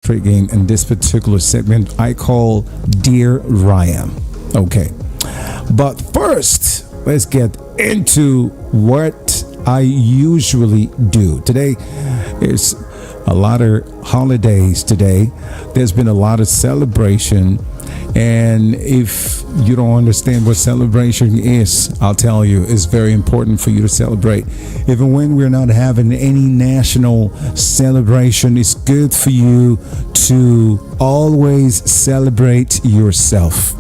pregame in this particular segment I call Dear Ryan. Okay. But first, let's get into what I usually do. Today is a lot of holidays today. There's been a lot of celebration. And if you don't understand what celebration is, I'll tell you, it's very important for you to celebrate. Even when we're not having any national celebration, it's good for you to always celebrate yourself.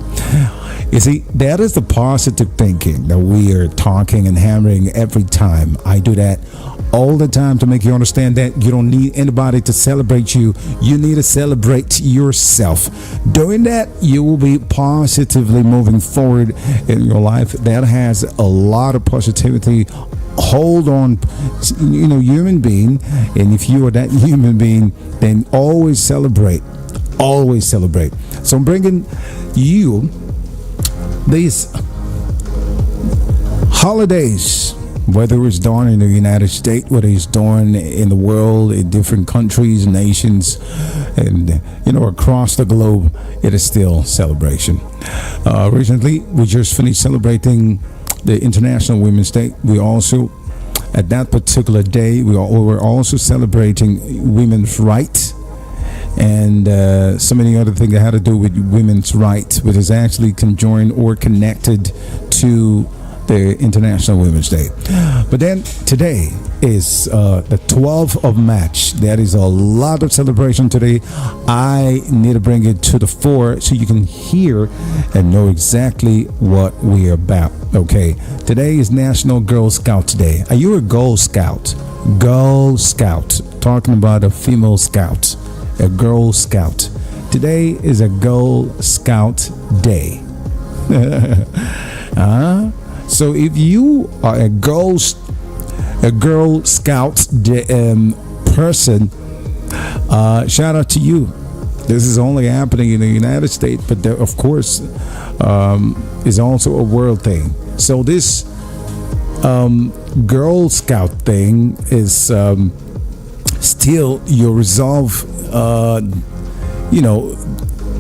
You see, that is the positive thinking that we are talking and hammering every time. I do that all the time to make you understand that you don't need anybody to celebrate you. You need to celebrate yourself. Doing that, you will be positively moving forward in your life. That has a lot of positivity. Hold on, human being. And if you are that human being, then always celebrate. Always celebrate. So I'm bringing you these holidays, whether it's done in the United States, whether it's done in the world, in different countries, nations, and across the globe, it is still celebration. Recently, we just finished celebrating the International Women's Day. We also, at that particular day, we were also celebrating women's rights. And so many other things that had to do with women's rights, which is actually conjoined or connected to the International Women's Day. But then today is the 12th of March. That is a lot of celebration today. I need to bring it to the fore so you can hear and know exactly what we're about. Okay, today is National Girl Scout Day. Are you a Girl Scout? Girl Scout. Talking about a female scout. A Girl Scout. Today is a Girl Scout Day. So if you are a Girl Scout person, shout out to you. This is only happening in the United States, but there, of course, is also a world thing. So this Girl Scout thing is still your resolve.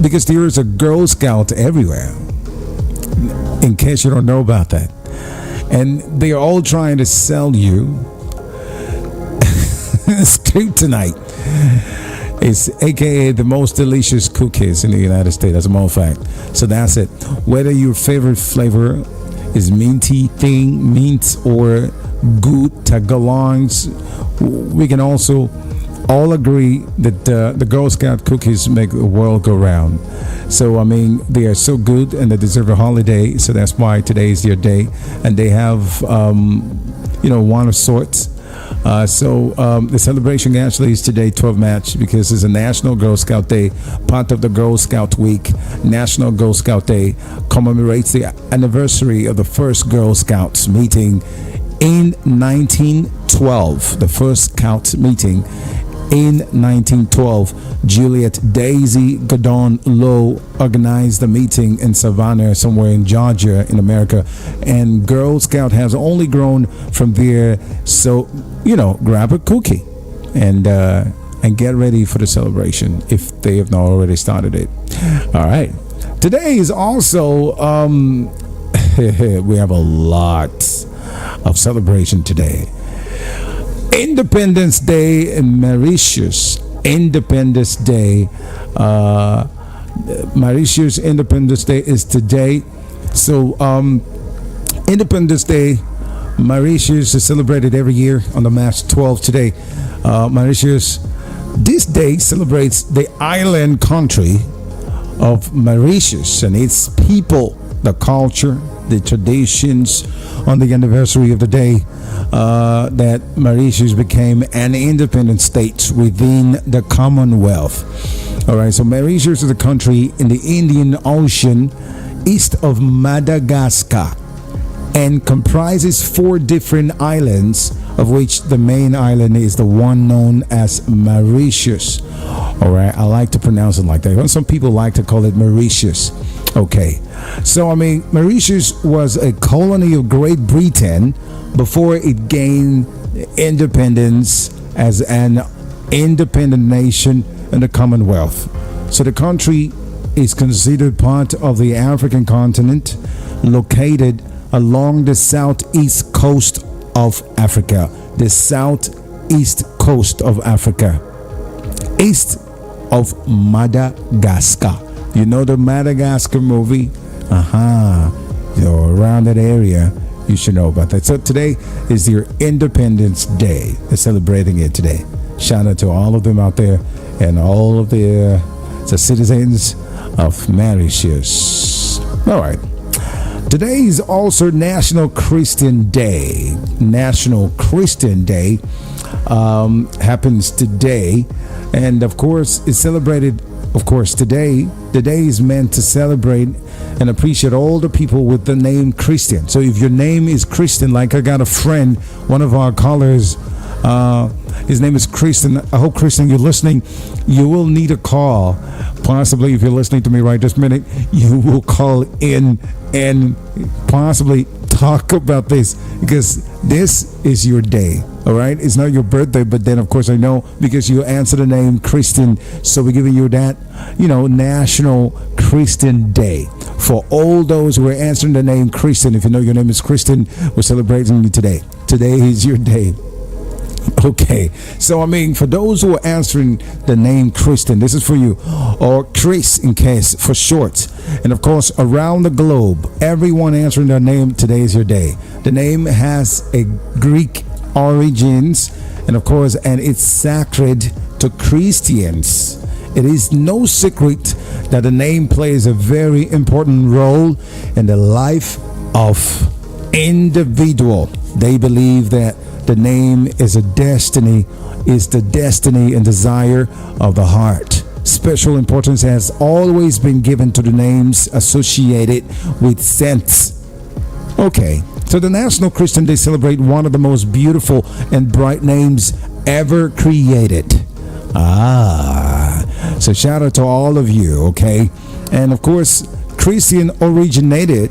Because there is a Girl Scout everywhere, in case you don't know about that. And they are all trying to sell you street tonight. It's AKA the most delicious cookies in the United States, as a matter of fact. So that's it. Whether your favorite flavor is minty thing, mint, or good tagalongs, we can also all agree that the Girl Scout cookies make the world go round. So, they are so good and they deserve a holiday. So that's why today is their day. And they have, one of sorts. The celebration actually is today, 12 March, because it's a National Girl Scout Day, part of the Girl Scout Week. National Girl Scout Day commemorates the anniversary of the first Girl Scouts meeting in 1912. The first Scout meeting in 1912, Juliet Daisy Gordon Lowe organized the meeting in Savannah, somewhere in Georgia, in America. And Girl Scout has only grown from there. So, grab a cookie and get ready for the celebration if they have not already started it. All right. Today is also, we have a lot of celebration today. Independence Day in Mauritius. Independence Day. Mauritius Independence Day is today. So, Independence Day, Mauritius is celebrated every year on the March 12th. Today, Mauritius, this day celebrates the island country of Mauritius and its people, the culture, the traditions. On the anniversary of the day that Mauritius became an independent state within the Commonwealth. All right, so Mauritius is a country in the Indian Ocean east of Madagascar and comprises 4 different islands, of which the main island is the one known as Mauritius. All right, I like to pronounce it like that. Some people like to call it Mauritius. Okay, so Mauritius was a colony of Great Britain before it gained independence as an independent nation and the Commonwealth. So the country is considered part of the African continent, located along the southeast coast of Africa. The southeast coast of Africa, east of Madagascar. You know the Madagascar movie? Around that area, you should know about that. So today is your Independence Day. They're celebrating it today. Shout out to all of them out there and all of the citizens of Mauritius. All right. Today is also National Christian Day. National Christian Day happens today. And of course, it's celebrated, of course, today. The day is meant to celebrate and appreciate all the people with the name Christian. So if your name is Christian, like I got a friend, one of our callers, his name is Christian. I hope, Christian, you're listening. You will need a call. Possibly, if you're listening to me right this minute, you will call in and possibly talk about this, because this is your day. All right, it's not your birthday, but then of course I know because you answer the name Christian, so we're giving you that, National Christian Day for all those who are answering the name Christian. If you know your name is Christian, we're celebrating you today. Today is your day. Okay, so for those who are answering the name Christian, this is for you, or Chris in case for short. And of course, around the globe, everyone answering their name, today is your day. The name has a Greek origins, and of course, and it's sacred to Christians. It is no secret that the name plays a very important role in the life of individual. They believe that the name is the destiny and desire of the heart. Special importance has always been given to the names associated with saints. Okay, so the National Christian Day celebrate one of the most beautiful and bright names ever created. So shout out to all of you, okay? And of course, Christian originated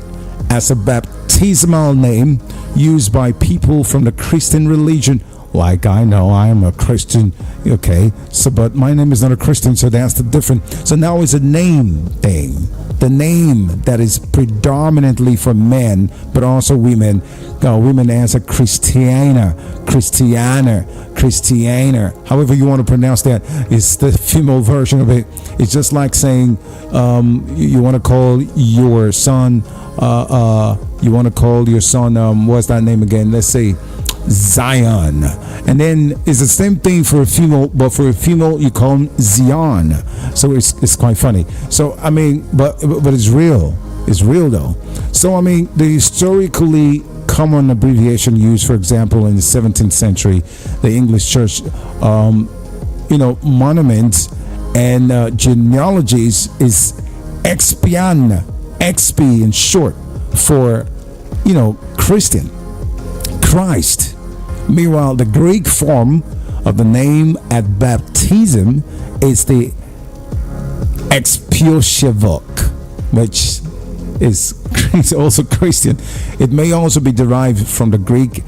as a baptismal name used by people from the Christian religion. Like, I know I am a Christian, okay, so but my name is not a Christian, so that's the difference. So now it's a name thing. The name that is predominantly for men, but also women. Women answer Christiana. However you want to pronounce that, it's the female version of it. It's just like saying you want to call your son. What's that name again? Let's say Zion. And then it's the same thing for a female, but for a female you call him Zion. So it's quite funny. So but it's real. It's real though. So the historically common abbreviation used, for example, in the 17th century, the English church monuments and genealogies is expian, XP in short, for Christian, Christ. Meanwhile, the Greek form of the name at baptism is the expioshavok, which is also Christian. It may also be derived from the Greek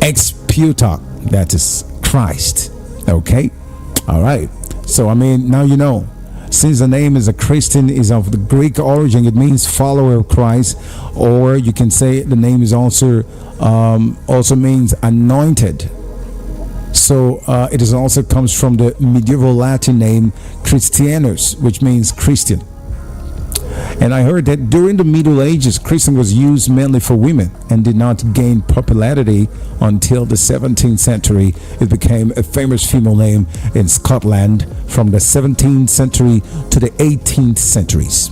expiutok, that is Christ. Okay, all right. So now you know. Since the name is a Christian, is of the Greek origin, it means follower of Christ, or you can say the name is also means anointed. So it is also comes from the medieval Latin name Christianus, which means Christian. And I heard that during the Middle Ages, Christian was used mainly for women and did not gain popularity until the 17th century. It became a famous female name in Scotland from the 17th century to the 18th centuries.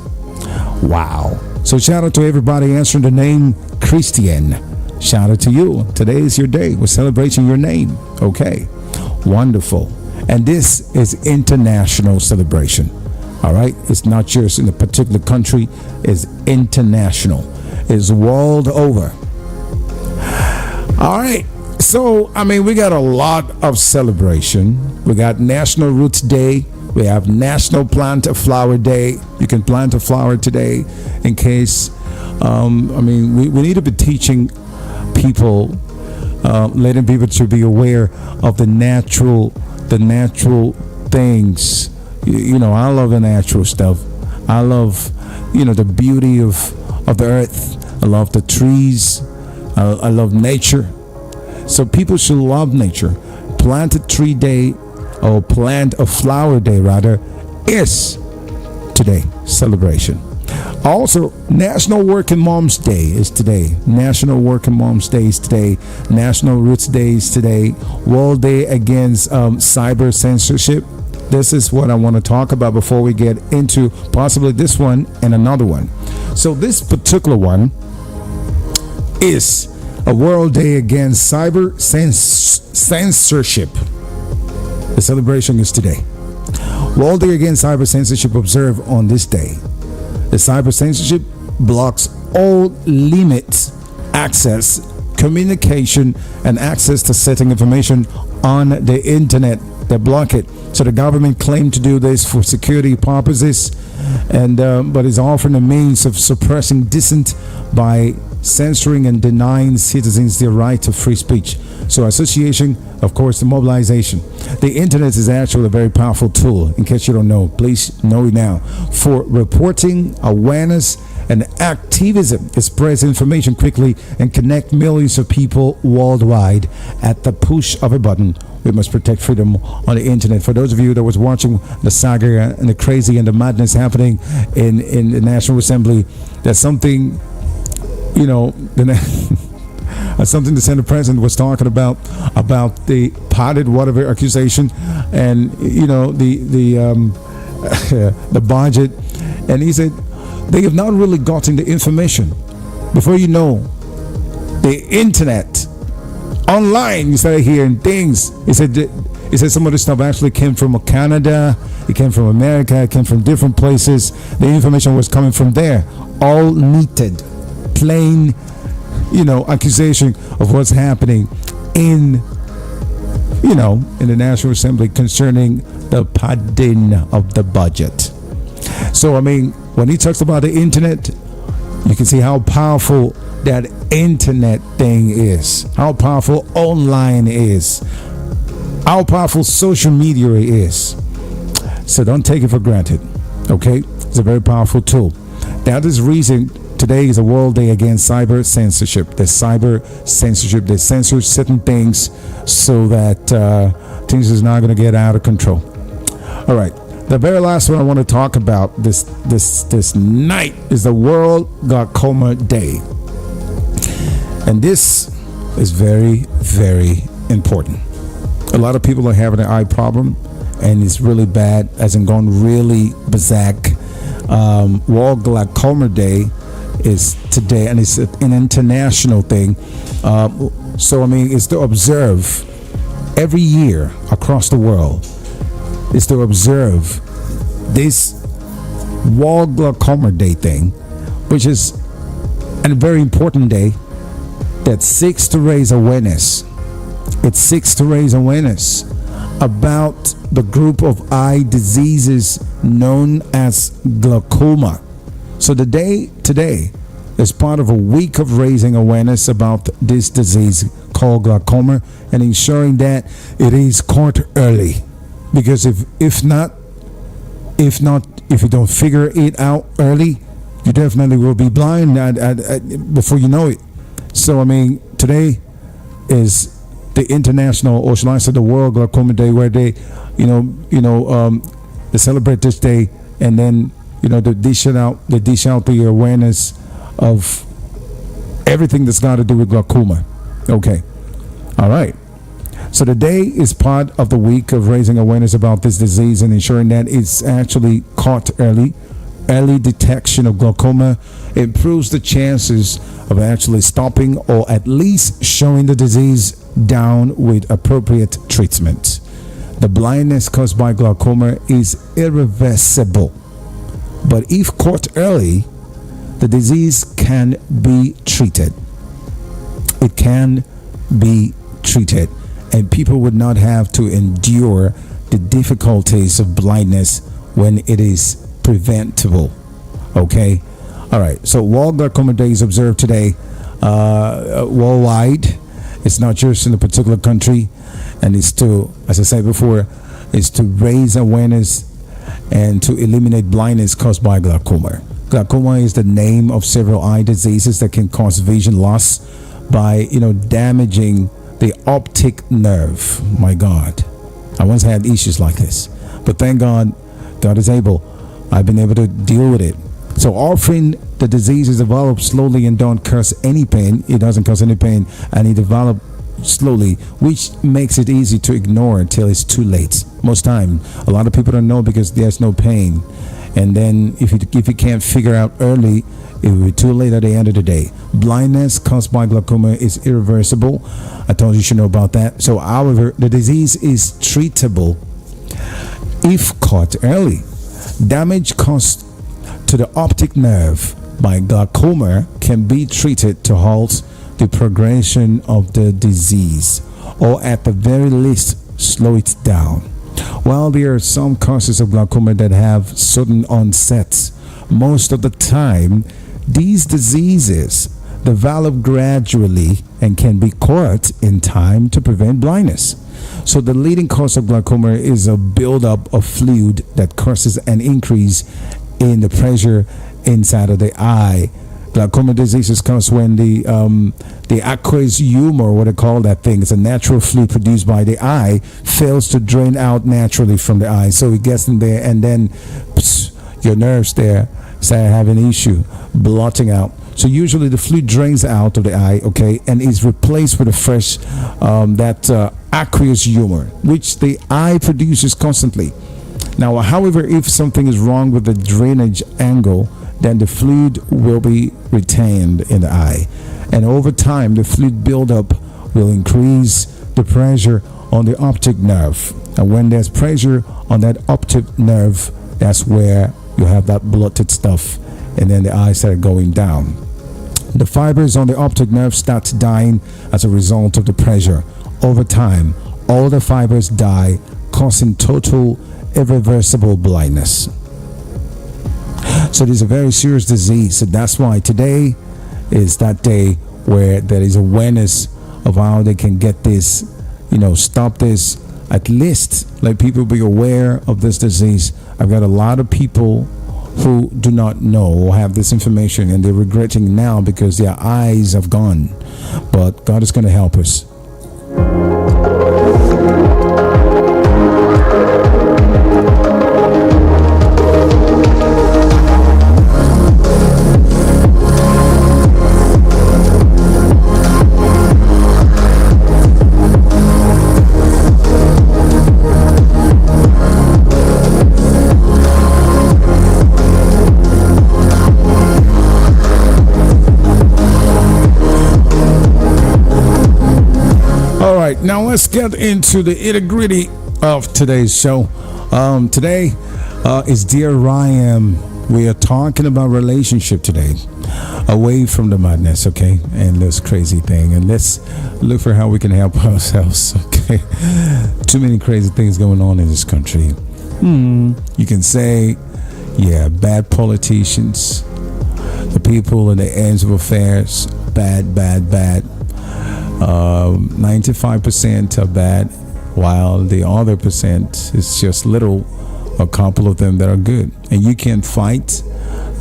Wow. So shout out to everybody answering the name Christian. Shout out to you. Today is your day. We're celebrating your name. Okay. Wonderful. And this is international celebration. All right, it's not just in a particular country, it's international, it's world over. All right, so we got a lot of celebration. We got National Roots Day, we have National Plant a Flower Day. You can plant a flower today in case we need to be teaching people, letting people to be aware of the natural things. I love the natural stuff. I love, the beauty of the earth. I love the trees. I love nature. So people should love nature. Plant a tree day, or plant a flower day rather, is today celebration. Also, National Working Moms Day is today. National Working Moms Day is today. National Roots Day is today. World Day Against Cyber Censorship. This is what I want to talk about before we get into possibly this one and another one. So this particular one is a World Day Against Cyber Censorship. The celebration is today. World Day Against Cyber Censorship observed on this day. The cyber censorship blocks all limits, access, communication, and access to certain information on the internet. They block it. So the government claimed to do this for security purposes, but is often a means of suppressing dissent by censoring and denying citizens their right to free speech. So association, of course, the mobilization. The internet is actually a very powerful tool. In case you don't know, please know it now. For reporting, awareness, and activism. It spreads information quickly and connect millions of people worldwide at the push of a button. We must protect freedom on the internet. For those of you that was watching the saga and the crazy and the madness happening in the National Assembly, there's something, something the Senate President was talking about the potted whatever accusation, and the budget, and he said they have not really gotten the information. Before you know, the internet online, you started hearing things. He said some of the stuff actually came from Canada, it came from America, it came from different places. The information was coming from there, all neated, plain, accusation of what's happening in the National Assembly concerning the padding of the budget. So, when he talks about the internet, you can see how powerful that internet thing is, how powerful online is, how powerful social media is. So don't take it for granted, okay? It's a very powerful tool. That is reason today is a World Day Against Cyber Censorship. The cyber censorship, they censor certain things so that things is not going to get out of control. All right. The very last one I want to talk about this night is the World Glaucoma Day. And this is very, very important. A lot of people are having an eye problem, and it's really bad, as in gone really berserk. World Glaucoma Day is today, and it's an international thing. It's to observe every year across the world. Is to observe this World Glaucoma Day thing, which is a very important day that seeks to raise awareness. It seeks to raise awareness about the group of eye diseases known as glaucoma. So the day today is part of a week of raising awareness about this disease called glaucoma and ensuring that it is caught early. Because if you don't figure it out early, you definitely will be blind before you know it. So today is the international, or shall I say, the World Glaucoma Day, where they, they celebrate this day, and then they dish out the awareness of everything that's got to do with glaucoma. Okay, all right. So the day is part of the week of raising awareness about this disease and ensuring that it's actually caught early. Early detection of glaucoma improves the chances of actually stopping or at least showing the disease down with appropriate treatment. The blindness caused by glaucoma is irreversible, but if caught early, the disease can be treated. It can be treated, and people would not have to endure the difficulties of blindness when it is preventable. Okay, all right. So World Glaucoma Day is observed today worldwide. It's not just in a particular country, and it's to, as I said before, is to raise awareness and to eliminate blindness caused by glaucoma. Glaucoma is the name of several eye diseases that can cause vision loss by, damaging the optic nerve. My God, I once had issues like this, but thank God, God is able. I've been able to deal with it. So often the diseases develop slowly and don't cause any pain. It doesn't cause any pain, and it develops slowly, which makes it easy to ignore until it's too late. Most time, a lot of people don't know because there's no pain, and then if you can't figure out early, it will be too late at the end of the day. Blindness caused by glaucoma is irreversible. I told you should know about that. So, however, the disease is treatable if caught early. Damage caused to the optic nerve by glaucoma can be treated to halt the progression of the disease, or at the very least slow it down. While there are some causes of glaucoma that have sudden onsets, most of the time these diseases develop gradually and can be caught in time to prevent blindness. So the leading cause of glaucoma is a buildup of fluid that causes an increase in the pressure inside of the eye. Glaucoma diseases comes when the aqueous humor, what they call that thing, it's a natural fluid produced by the eye, fails to drain out naturally from the eye. So it gets in there, and then your nerves there start having an issue, blotting out. So usually the fluid drains out of the eye, okay, and is replaced with a fresh aqueous humor, which the eye produces constantly. Now, however, if something is wrong with the drainage angle, then the fluid will be retained in the eye. And over time, the fluid buildup will increase the pressure on the optic nerve. And when there's pressure on that optic nerve, that's where you have that bloated stuff. And then the eyes start going down. The fibers on the optic nerve start dying as a result of the pressure. Over time, all the fibers die, causing total irreversible blindness. So this is a very serious disease. So that's why today is that day where there is awareness of how they can get this, stop this. At least let people be aware of this disease. I've got a lot of people who do not know or have this information, and they're regretting now because their eyes have gone. But God is going to help us. Now let's get into the nitty-gritty of today's show. Today is Dear Ryan. We are talking about relationship today, away from the madness, okay, and this crazy thing, and let's look for how we can help ourselves, okay. Too many crazy things going on in this country. You can say, bad politicians, the people in the ends of affairs, bad. 95% are bad, while the other percent is just a couple of them that are good. And you can fight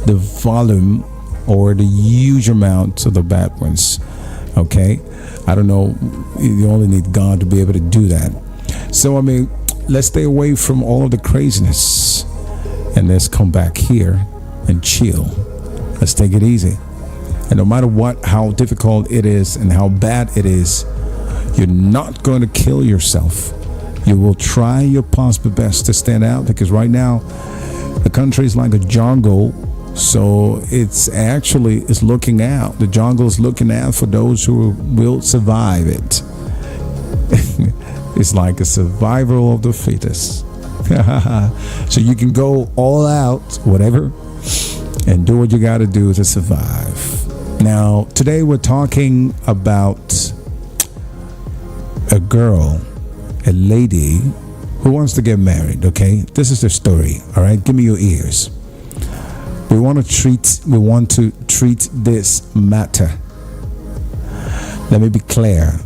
the volume or the huge amount of the bad ones, okay? I don't know, you only need God to be able to do that. So let's stay away from all of the craziness, and let's come back here and chill. Let's take it easy. And no matter how difficult it is and how bad it is, you're not going to kill yourself. You will try your possible best to stand out, because right now the country is like a jungle. So it's looking out. The jungle is looking out for those who will survive it. It's like a survival of the fittest. So you can go all out, whatever, and do what you got to do to survive. Now, today we're talking about a girl, a lady who wants to get married, okay? This is the story, all right? Give me your ears. We want to treat this matter. Let me be clear.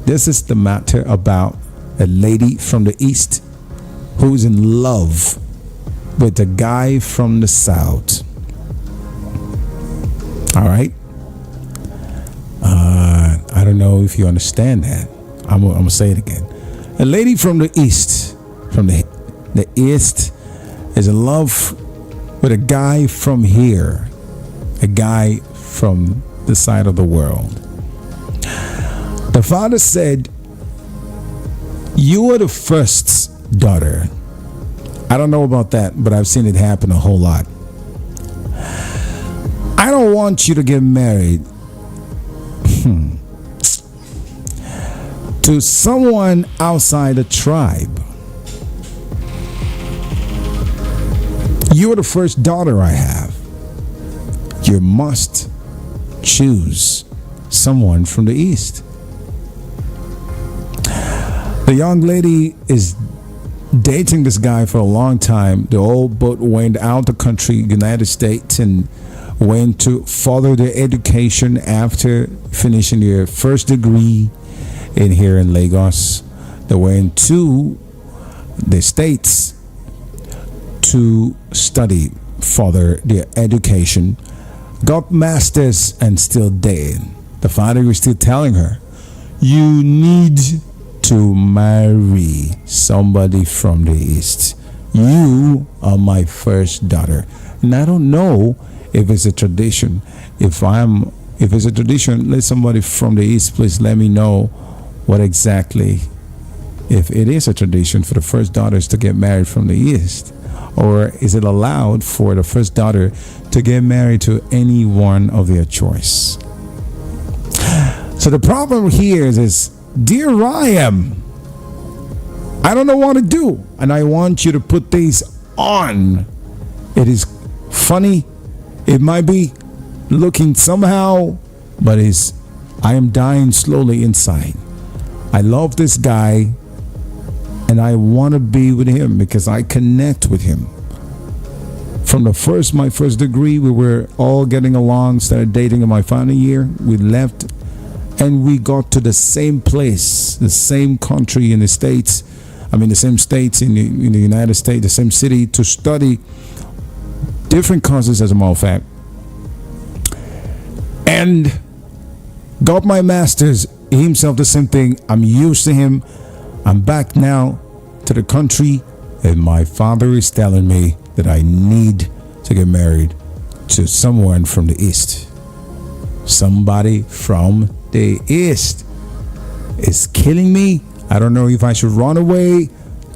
This is the matter about a lady from the East who's in love with a guy from the South. All right. I don't know if you understand that. I'm gonna say it again. A lady from the East, from the East, is in love with a guy from here, a guy from the side of the world. The father said, "You are the first daughter." I don't know about that, but I've seen it happen a whole lot. I don't want you to get married to someone outside the tribe. You're the first daughter I have. You must choose someone from the East. The young lady is dating this guy for a long time. They all both went out the country, United States, and went to further their education after finishing their first degree here in Lagos. They went to the States to study further their education, got masters, and still dating. The father was still telling her, "You need to marry somebody from the East. You are my first daughter." And I don't know if it's a tradition. If it's a tradition, let somebody from the East please let me know what exactly, if it is a tradition for the first daughters to get married from the East, or is it allowed for the first daughter to get married to anyone of their choice? So the problem here is dear I am, I don't know what to do, and I want you to put these on. It is funny, it might be looking somehow, but I am dying slowly inside. I love this guy and I want to be with him because I connect with him. From my first degree, we were all getting along, started dating in my final year. We left and we got to the same place, the same country in the States. The same states in the United States, the same city, to study different courses, as a matter of fact. And got my master's, himself the same thing. I'm used to him. I'm back now to the country, and my father is telling me that I need to get married to someone from the East. Somebody from the East. It's killing me. I don't know if I should run away.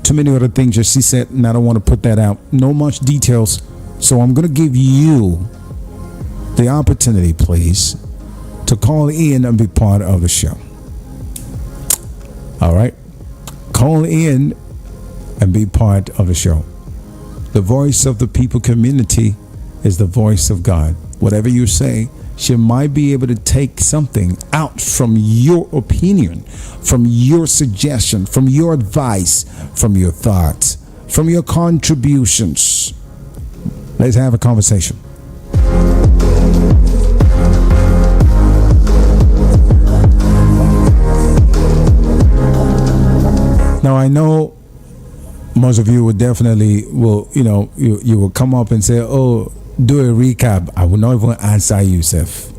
Too many other things that she said, and I don't want to put that out. No much details. So I'm going to give you the opportunity, please, to call in and be part of the show. All right? Call in and be part of the show. The voice of the people community is the voice of God. Whatever you say, she might be able to take something out from your opinion, from your suggestion, from your advice, from your thoughts, from your contributions. Let's have a conversation. Now I know most of you would definitely you will come up and say, "Oh, do a recap." I will not even answer you, Seth.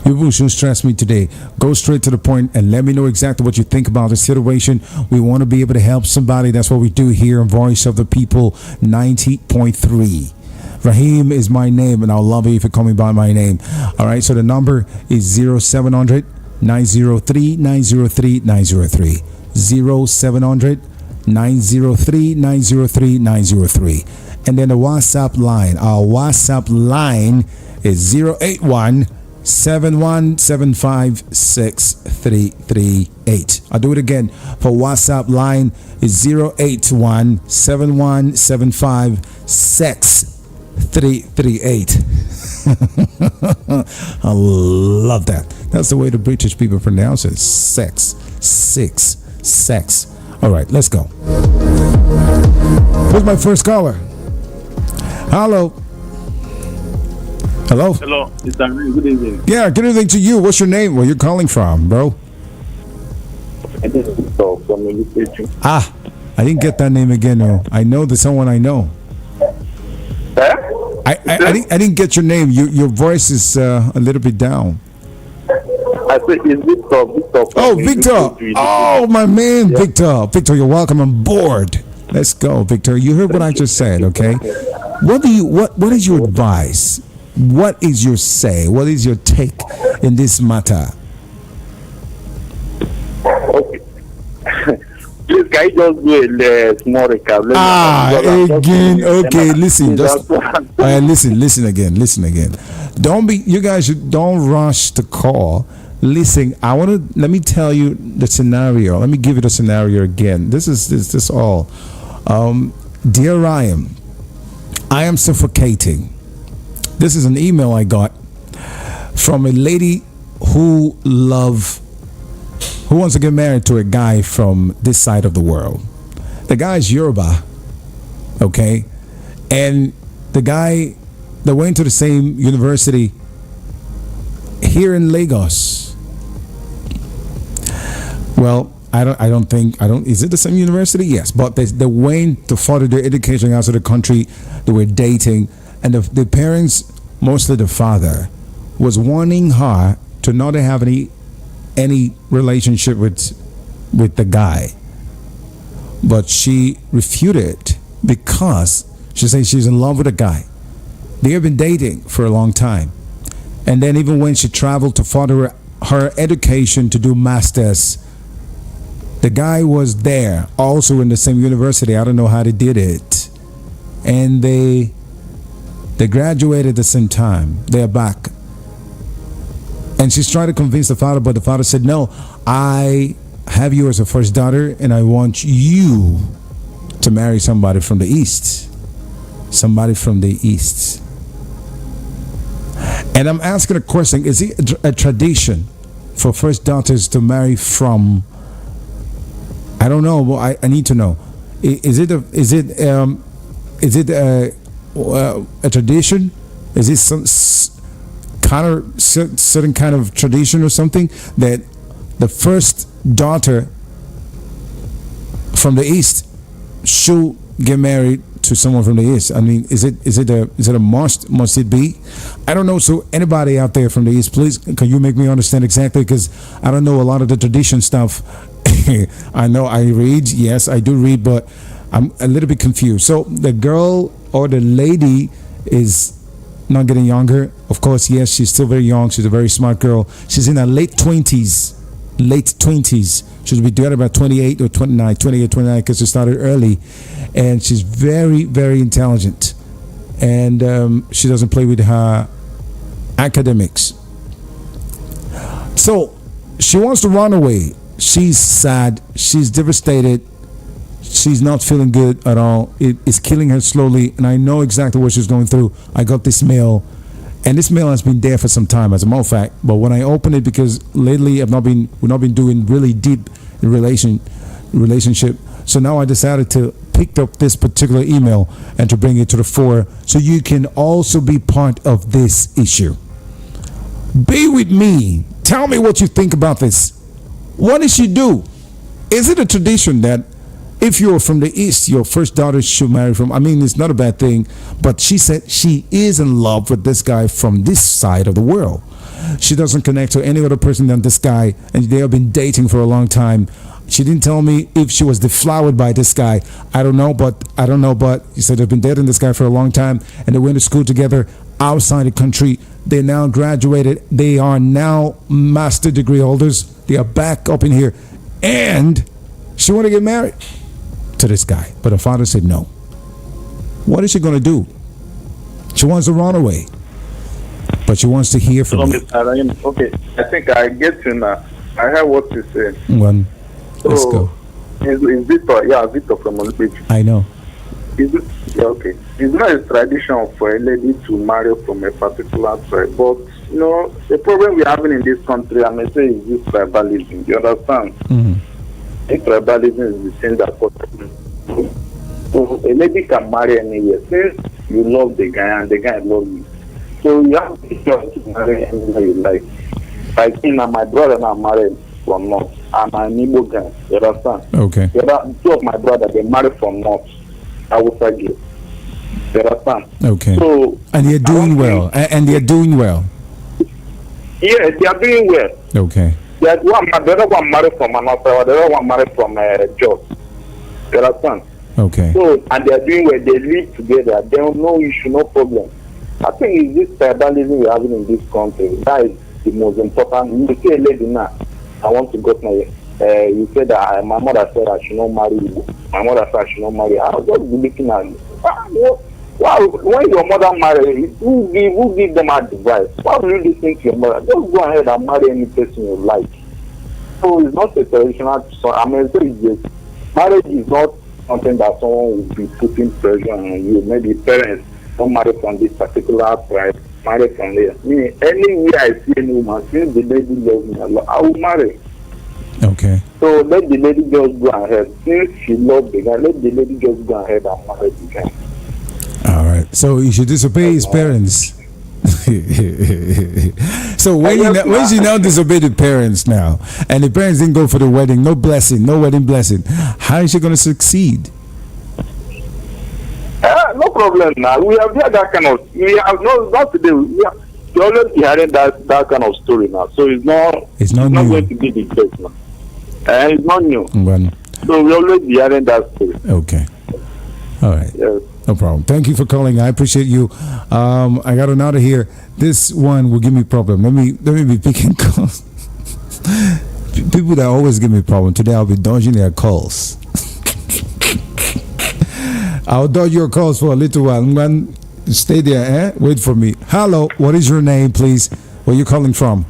People should stress me today. Go straight to the point and let me know exactly what you think about the situation. We want to be able to help somebody. That's what we do here on Voice of the People 90.3. Raheem is my name, and I'll love it if you're coming by my name. All right, so the number is 0700 903 903 903. 0700 903 903 903. And then the WhatsApp line. Our WhatsApp line is 081 7175 6338. I'll do it again. For WhatsApp line is 081 7175 6338. I love that. That's the way the British people pronounce it. Sex. All right, let's go. Who's my first caller? Hello. Hello. Hello. Good evening. Yeah, good evening to you. What's your name? Where you calling from, bro? I just talk from the station. I didn't get that name again. No, I know the someone I know. Eh? I didn't get your name. Your voice is a little bit down. I said it's Victor. Victor. Oh, Victor. Oh, my man, Victor. Victor, you're welcome on board. Let's go, Victor. You heard what I just said, okay? What is your advice? What is your say? What is your take in this matter? Okay. Please, can you just do a small recap? Again. Okay, listen. Listen again. You guys don't rush to call. Listen, let me tell you the scenario. Let me give you the scenario again. This is all. Dear Ryan, I am suffocating. This is an email I got from a lady who wants to get married to a guy from this side of the world. The guy is Yoruba, okay? And the guy, they went to the same university here in Lagos. Well, is it the same university? Yes, but they went to further their education outside the country. They were dating, and the parents, mostly the father, was warning her to not have any relationship with the guy. But she refuted because she says she's in love with a guy. They have been dating for a long time. And then even when she traveled to further her education to do masters, the guy was there, also in the same university. I don't know how they did it. And they graduated at the same time. They're back. And she's trying to convince the father, but the father said, no, I have you as a first daughter, and I want you to marry somebody from the East. Somebody from the East. And I'm asking a question, is it a tradition for first daughters to marry from, I don't know, well, I need to know. Is it a tradition? Is it some certain kind of tradition or something that the first daughter from the East should get married to someone from the East? I mean, is it a must it be? I don't know. So anybody out there from the East, please, can you make me understand exactly? Because I don't know a lot of the tradition stuff. I know I read, yes, I do read, but I'm a little bit confused. So the girl or the lady is not getting younger. Of course, yes, she's still very young. She's a very smart girl. She's in her late 20s. She'll be doing about 28 or 29, 28, 29, because she started early. And she's very, very intelligent. And she doesn't play with her academics. So she wants to run away. She's sad. She's devastated. She's not feeling good at all. It is killing her slowly, and I know exactly what she's going through. I got this mail, and this mail has been there for some time, as a matter of fact. But when I open it, because lately we've not been doing really deep relationship, so now I decided to pick up this particular email and to bring it to the fore, so you can also be part of this issue. Be with me. Tell me what you think about this. What did she do? Is it a tradition that if you're from the East, your first daughter should marry from? I mean, it's not a bad thing, but she said she is in love with this guy from this side of the world. She doesn't connect to any other person than this guy, and they have been dating for a long time. She didn't tell me if she was deflowered by this guy. I don't know, but she said they've been dating this guy for a long time, and they went to school together outside the country. They now graduated. They are now master degree holders. They are back up in here, and she want to get married to this guy, but her father said no. What is she going to do? She wants to run away, but she wants to hear from me. Okay, I think I get you now. I heard what you said. Let's go. Is Victor? Yeah, Victor from Olympic. I know. Okay. It's not a tradition for a lady to marry from a particular tribe, but the problem we're having in this country, I may say, is this tribalism. You understand? Mm-hmm. If tribalism is the same that so a lady can marry anywhere since you love the guy and the guy loves you. So you have the choice to marry anywhere you like. Like my brother now married from North. I'm an Igbo guy. You understand? Okay. Two of my brothers, they married from North. I will forgive. You understand? Okay. So, and they're doing well. And they're doing well. Yes, they are doing well. Okay. The other one married from Anasa, the other one married from Jos. You understand? Okay. So, and they are doing well. They live together. There is no issue, no problem. I think it's this tribalism we're having in this country. That is the most important. You say, lady now, I want to go to you said that my mother said I should not marry you. My mother said I should not marry you. I was just looking at you. Wow, when your mother married, who give them advice? Why will you listen to your mother? Just go ahead and marry any person you like. So it's not a traditional. So I mean, marriage is not something that someone will be putting pressure on you. Maybe parents don't marry from this particular tribe, marry from there. Me, anywhere I see any woman, since the lady loves me a lot, I will marry. Okay. So let the lady just go ahead. Since she loves the guy, let the lady just go ahead and marry the guy. All right. So he should disobey his parents. So when she now disobeyed the parents now, and the parents didn't go for the wedding, no blessing, no wedding blessing, how is she going to succeed? No problem now. We have heard that kind of. We have not today. We always hearing that kind of story now. So it's not going to be the case now. It's not new. Well, so we always hearing that story. Okay. All right. Yes. No problem. Thank you for calling. I appreciate you. I got an out of here. This one will give me problem. Let me be picking calls. People that always give me problem. Today I'll be dodging their calls. I'll dodge your calls for a little while. I'm going to stay there. Wait for me. Hello. What is your name, please? Where are you calling from?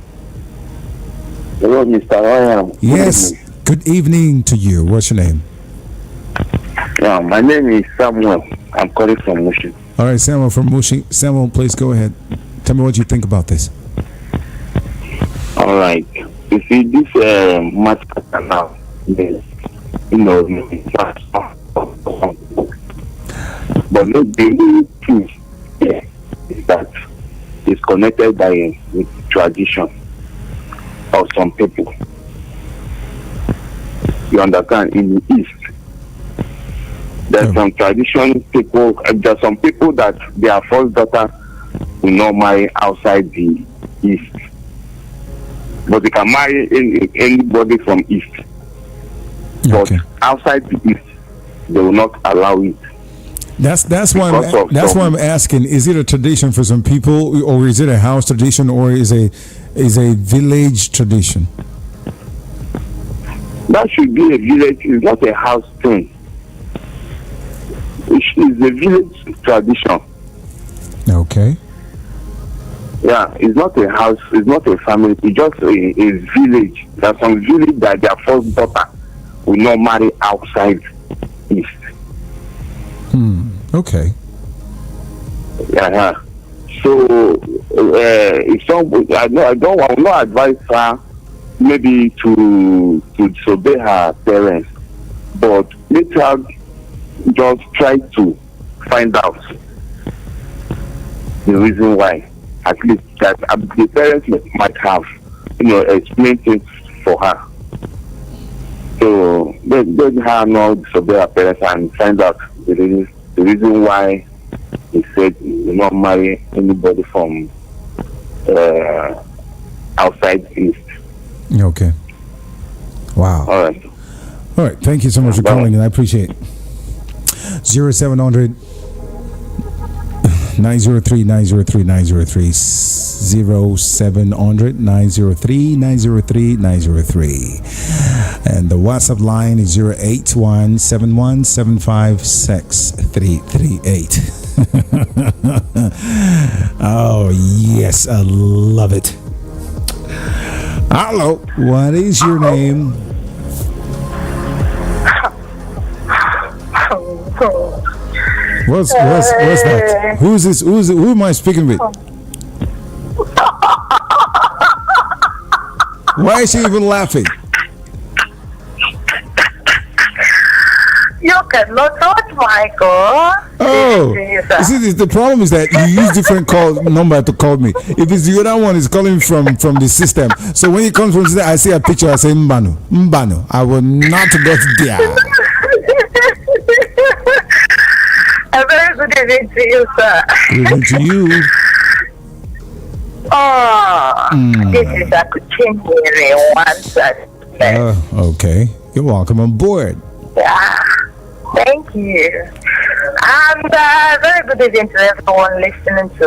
Hello, Mr. Ryan. Yes. Good evening to you. What's your name? Yeah, my name is Samuel. I'm calling from Mushin. All right, Samuel from Mushin. Samuel, please go ahead. Tell me what you think about this. All right. You see, this matter now, but no, the truth is that it's connected by with tradition of some people. You understand? In the East, there's some tradition people. There's some people that their first daughter will not marry outside the East, but they can marry anybody from East. But outside the East, they will not allow it. That's why I'm asking. Is it a tradition for some people, or is it a house tradition, or is a village tradition? That should be a village. It's not a house thing. It's a village tradition. Okay. Yeah, it's not a house. It's not a family. It's just a village. There's some village that their first daughter will not marry outside East. Okay. Yeah. So if some, I will not advise her maybe to disobey her parents, but let her just try to find out the reason why. At least that the parents might have, explained things for her. So let her not disobey her parents and find out the reason why he said he will not marry anybody from outside East. Okay. Wow. All right. All right. Thank you so much for calling, and I appreciate it. 0700 903 903 903 0700 903 903 903, and the WhatsApp line is 081 7175638. Oh yes, I love it. Hello, what is your name? What's that? Who's this? Who am I speaking with? Why is she even laughing? You cannot touch Michael. Oh, you, sir. You see, the problem is that you use different number to call me. If it's the other one, it's calling from the system. So when it comes from the system, I see a picture. I say Mbano. I will not get there. A very good evening to you, sir. Good evening to you. This is a Kuchinyere once. Okay. You're welcome on board. Yeah. Thank you. And very good evening to everyone listening to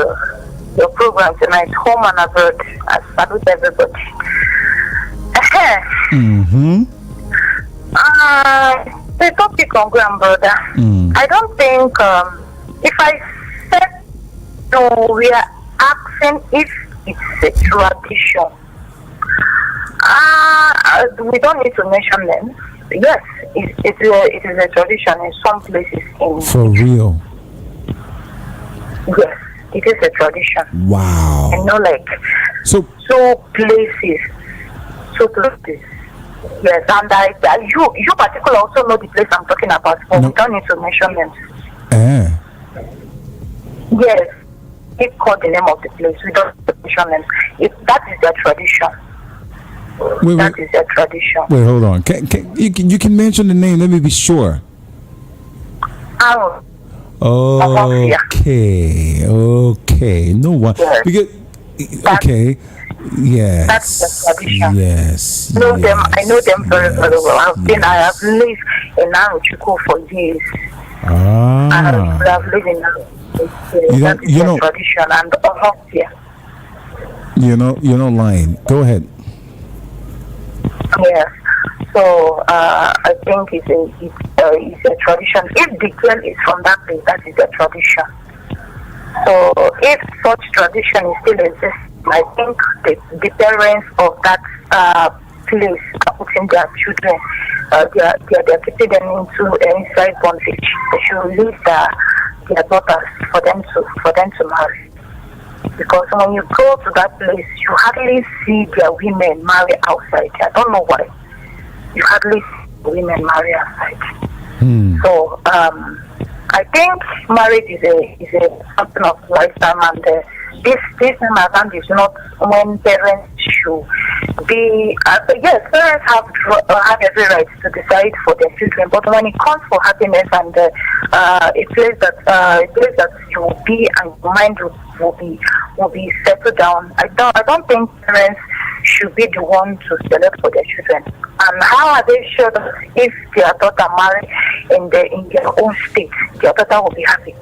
your program tonight, home and abroad. I salute everybody. The topic on Grand Brother. I don't think if I said no, we are asking if it's a tradition. We don't need to mention them. Yes, it is a tradition in some places. For real? Yes, it is a tradition. Wow. Like so places. Yes, and you particularly also know the place I'm talking about, but we don't need to mention them. Yes, it called the name of the place. We don't need to mention them. That is their tradition. That is their tradition. Wait, hold on. You can mention the name. Let me be sure. Okay. No one. Yes. Because okay. Yes. That's the tradition. Yes. I know them very, very well. I have lived in Naruchiko for years. I have lived in Naruchiko. That is the tradition and here. You're not lying. Go ahead. Yes. So I think it's a tradition. If the girl is from that place, that is a tradition. So if such tradition is still exists, I think the parents of that place are putting their children, they're keeping them inside bondage. They should leave their daughters for them to marry. Because when you go to that place, you hardly see their women marry outside. I don't know why. You hardly see women marry outside. So I think marriage is a something of lifetime, and this time is not when parents should be. Yes, parents have every right to decide for their children, but when it comes for happiness and a place that you will be and your mind will be settled down, I don't think parents should be the one to select for their children. And how are they sure that if their daughter marry in their own state, their daughter will be happy?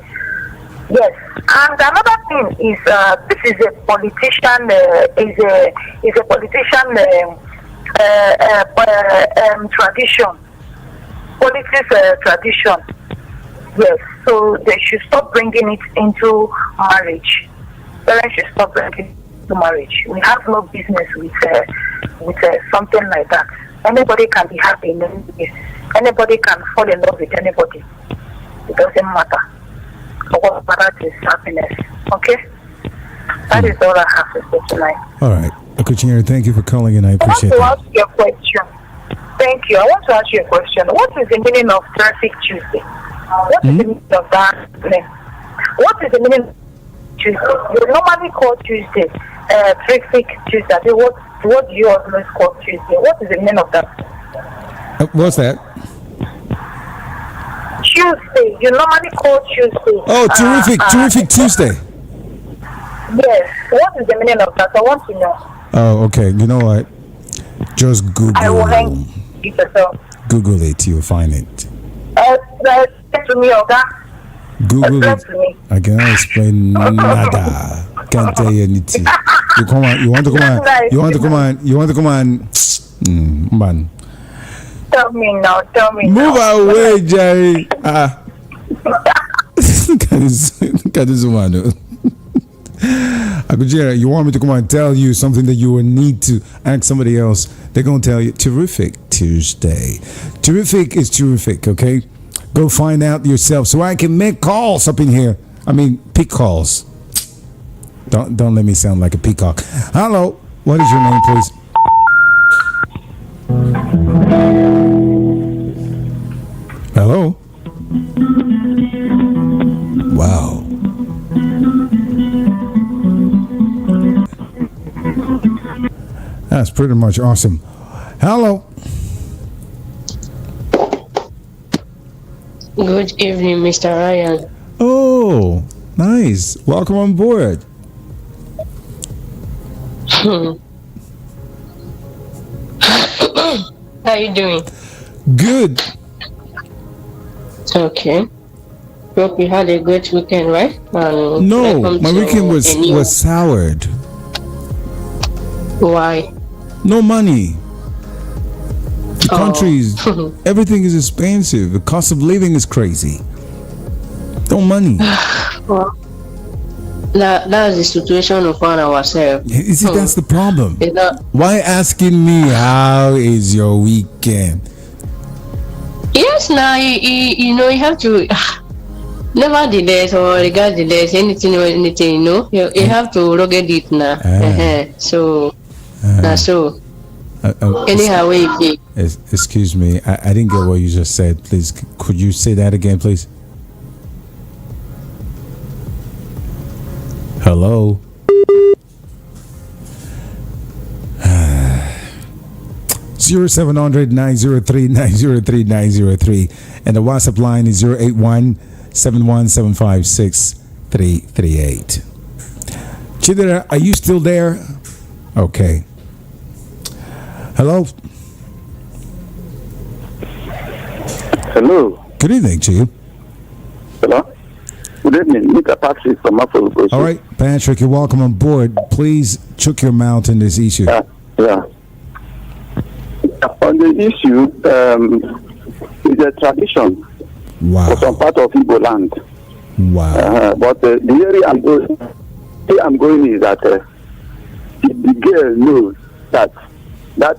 Yes, and another thing is this is a politician tradition, politics tradition. Yes, so they should stop bringing it into marriage. Parents should stop bringing it into marriage. We have no business with something like that. Anybody can be happy in any place. Anybody can fall in love with anybody. It doesn't matter. What matters is happiness. Okay? That is all I have to say tonight. All right. Akuchinyere, thank you for calling in. I appreciate it. I want to ask you a question. Thank you. I want to ask you a question. What is the meaning of Traffic Tuesday? What is the meaning of that name? What is the meaning of Tuesday? You normally call Tuesday Traffic Tuesday. What do you always call Tuesday? What is the meaning of that? What's that? Tuesday. You normally call Tuesday. Oh, terrific Tuesday. Yes. What is the meaning of that? I want to know. Oh, okay. You know what? Just Google. I will hang it yourself. Google it. You'll find it. Explain to me, Oga. Google it. I cannot explain nada. Can't tell you anything. You want to come on. Man. Tell me now. Move away, Jerry. Look at this one. Akujera, you want me to come and tell you something that you will need to ask somebody else? They're going to tell you, terrific Tuesday. Terrific is terrific, okay? Go find out yourself so I can make calls up in here. I mean, pick calls. Don't let me sound like a peacock. Hello, what is your name, please? Hello? Wow. That's pretty much awesome. Hello. Good evening, Mr. Ryan. Oh, nice. Welcome on board. How you doing? Good. Okay. Hope you had a great weekend, right? And No, welcome my to weekend a new- was soured. Why? No money. The Oh. countries, everything is expensive. The cost of living is crazy. No money. Well, that's the situation of find ourselves. You see, that's the problem. It's not. Why asking me how is your weekend? Yes, now you know you have to. Nevertheless, or regardless, anything or anything, you have to rugged it now. So, now so. Anyhow, wait. Excuse me, I didn't get what you just said. Please, could you say that again, please? Hello. 0700-903-903-903, and the WhatsApp line is 081-71756-338. Chidera, are you still there? Okay. Hello. Hello. Good evening to you. Hello. Good evening, Mr. Patrick from Afro. All right, Patrick, you're welcome on board. Please choke your mouth in this issue. Yeah. On the issue, it's a tradition for some part of Igbo land. Wow. But the area I'm going is that the girl knows that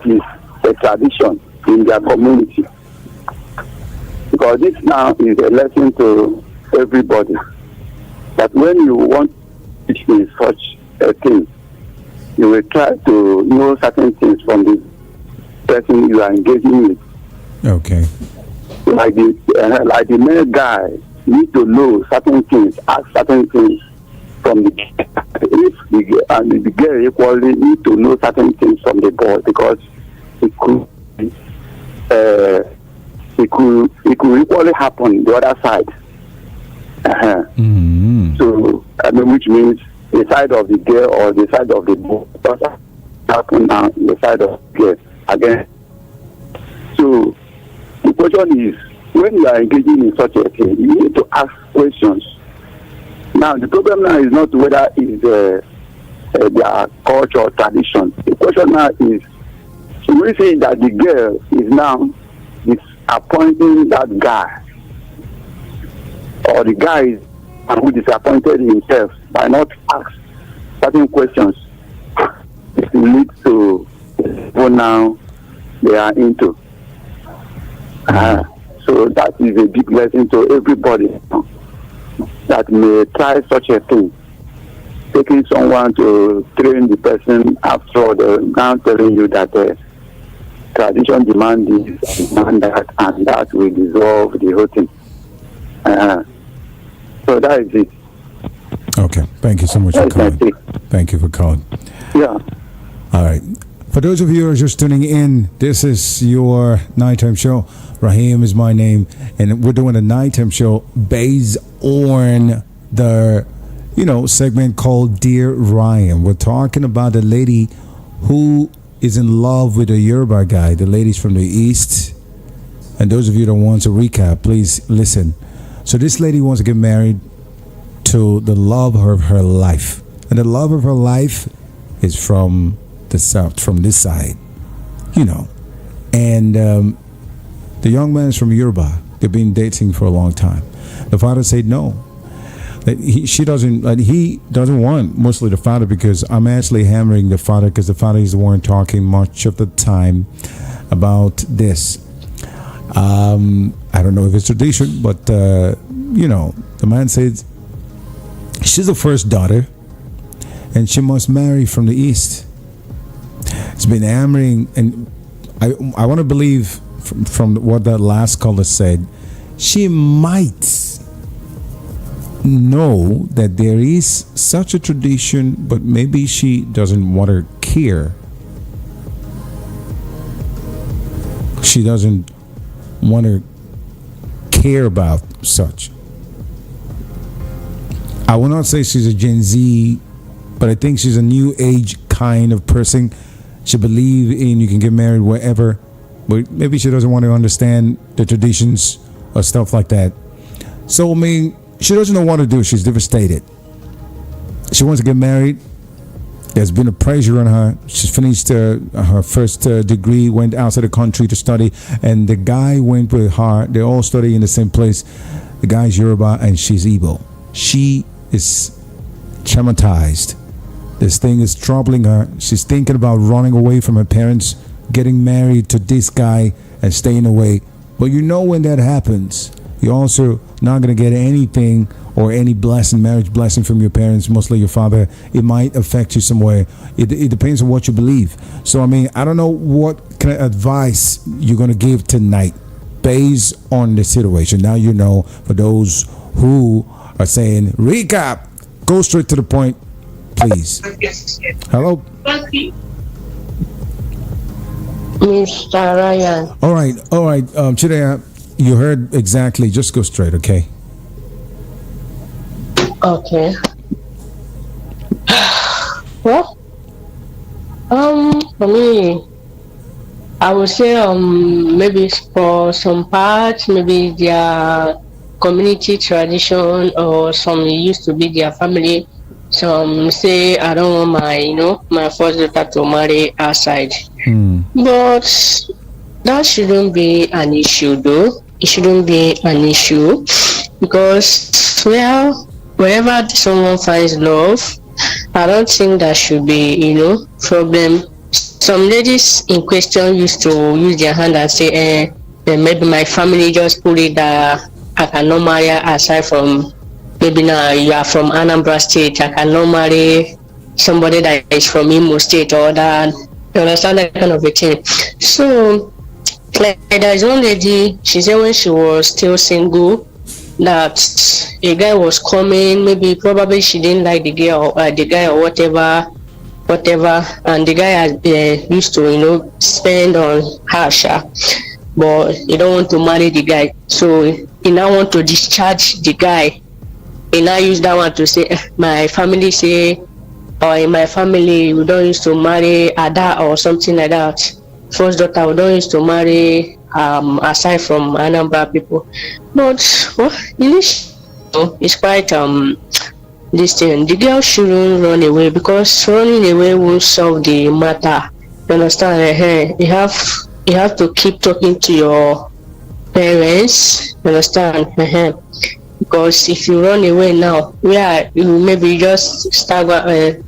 is a tradition in their community. Because this now is a lesson to everybody. That when you want to teach in such a thing, you will try to know certain things from the person you are engaging with. Okay. Like the male guy need to know certain things, ask certain things from the if the girl equally need to know certain things from the boy, because it could equally happen the other side. So which means the side of the girl or the side of the boy doesn't happen now the side of the girl again. So the question is, when you are engaging in such a thing, you need to ask questions. Now the problem now is not whether it's their culture or tradition. The question now is, should we say that the girl is now disappointing that guy, or the guy is who disappointed himself by not ask certain questions? It leads to what now they are into. So that is a big lesson to everybody that may try such a thing. Taking someone to train the person, after all, they're now telling you that tradition demand this, demand that, and that will dissolve the whole thing. So that is it. Okay. Thank you so much for calling. Thank you for calling. Yeah. All right. For those of you who are just tuning in, this is your nighttime show. Raheem is my name, and we're doing a nighttime show based on the, segment called Dear Ryan. We're talking about the lady who is in love with a Yoruba guy. The ladies from the East. And those of you that want to recap, please listen. So this lady wants to get married to the love of her life. And the love of her life is from the south, from this side. And the young man is from Yoruba. They've been dating for a long time. The father said no. That he doesn't want, mostly the father, because I'm actually hammering the father, because the father is the one talking much of the time about this. I don't know if it's tradition, but the man says she's the first daughter and she must marry from the East. It's been hammering, and I want to believe from what that last caller said, she might know that there is such a tradition, but maybe she doesn't want to care she doesn't want to care about such. I will not say she's a Gen Z, but I think she's a new age kind of person. She believes in you can get married wherever, but maybe she doesn't want to understand the traditions or stuff like that. So I mean, she doesn't know what to do. She's devastated. She wants to get married. There's been a pressure on her. She's finished her first degree, went outside the country to study, and the guy went with her. They all study in the same place. The guy's Yoruba and she's Igbo. She is traumatized. This thing is troubling her. She's thinking about running away from her parents, getting married to this guy, and staying away. But you know when that happens, you're also not going to get anything or any blessing, marriage blessing from your parents, mostly your father. It might affect you somewhere. It depends on what you believe. So, I mean, I don't know what kind of advice you're going to give tonight based on the situation. Now you know, for those who are saying, recap, go straight to the point, please. Hello? Mr. Ryan. All right. Chidea, you heard exactly. Just go straight, okay? Okay. Well, for me, I would say maybe for some parts, maybe their community tradition, or some used to be their family. Some say I don't want my first daughter to marry outside. But that shouldn't be an issue, though. It shouldn't be an issue because, well, wherever someone finds love, I don't think that should be, problem. Some ladies in question used to use their hand and say, maybe my family just put it that I cannot marry aside from, maybe now you are from Anambra State, I cannot marry somebody that is from Imo State or that. You understand that kind of a thing. So, like, there's one lady, she said when she was still single, that a guy was coming, maybe probably she didn't like the guy or whatever, and the guy has used to spend on her, but he don't want to marry the guy, so he now want to discharge the guy. He now use that one to say, my family say, or in my family we don't used to marry Ada or something like that. First daughter we don't used to marry aside from Anambra people. But it's quite this thing. The girl shouldn't run away because running away won't solve the matter. You understand? You have to keep talking to your parents. You understand? Because if you run away now, you maybe just start going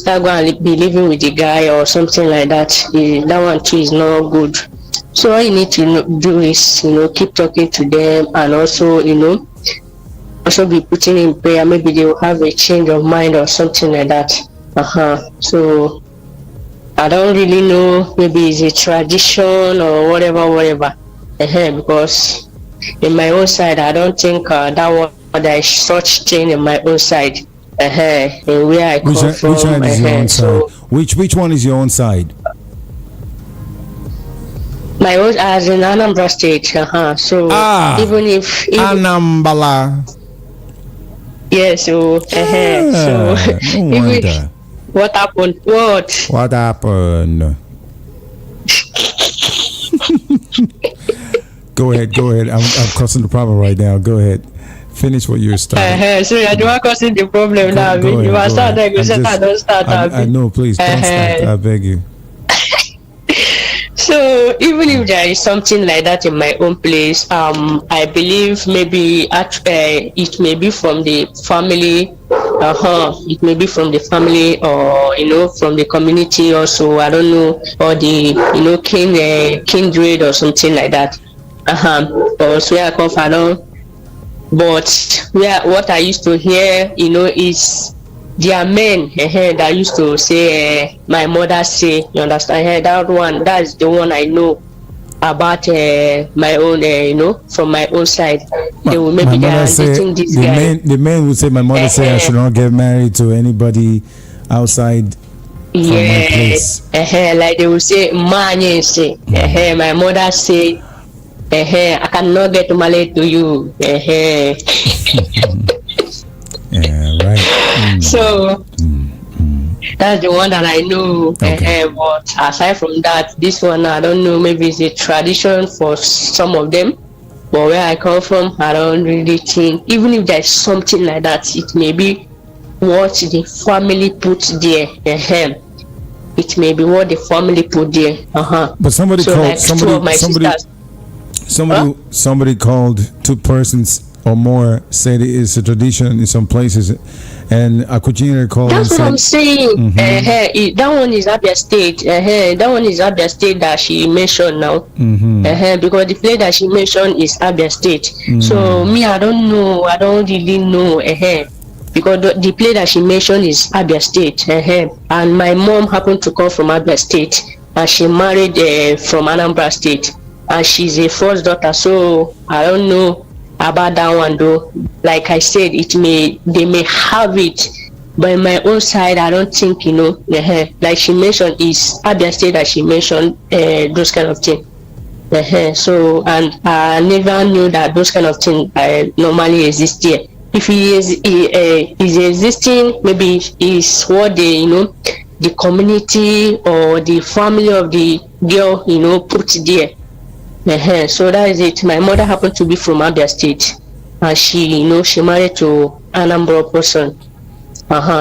and be living with the guy or something like that. That one too is not good. So all you need to do is keep talking to them, and also also be putting in prayer. Maybe they will have a change of mind or something like that. So I don't really know. Maybe it's a tradition or whatever. Because in my own side, I don't think there is such thing in my own side. And where I come from. Which side is your own side? Which one is your own side? My own, as in Anambra State. So even if Anambra. Yeah. So even what happened? What happened? Go ahead. I'm causing the problem right now. Go ahead. Finish what you're starting. So you are causing the problem now. You are starting. You said I don't start. I know. Please don't start. I beg you. So even if there is something like that in my own place, I believe maybe it may be from the family. It may be from the family, or from the community also. I don't know, or the kindred or something like that. Or where I come from. But what I used to hear, is there are men that used to say, my mother say, you understand? That one, that's the one I know about my own, from my own side. They will maybe they are dating this guy. The men would say, my mother say I should not get married to anybody outside my place. Like they will say, "Manye say." My mother say, "I cannot get married to you." Yeah, right. So that's the one that I know. But aside from that, this one I don't know. Maybe it's a tradition for some of them. But where I come from, I don't really think. Even if there's something like that, it may be what the family put there. It may be what the family put there. But somebody so called like somebody called 2 persons or more said it is a tradition in some places, and Akujina called. That's what I'm saying. That one is Abia State. That one is Abia State that she mentioned now. Because the place that she mentioned is Abia State. So me, I don't know. I don't really know. Because the place that she mentioned is Abia State. And my mom happened to come from Abia State, and she married from Anambra State, and she's a first daughter. So I don't know about that one though. Like I said, they may have it, but in my own side, I don't think, like she mentioned is Abia State that she mentioned those kind of things. So, and I never knew that those kind of things normally exist here. If he is existing, maybe is what the community or the family of the girl put there. So that is it. My mother happened to be from Abia State, and she married to Anambra person.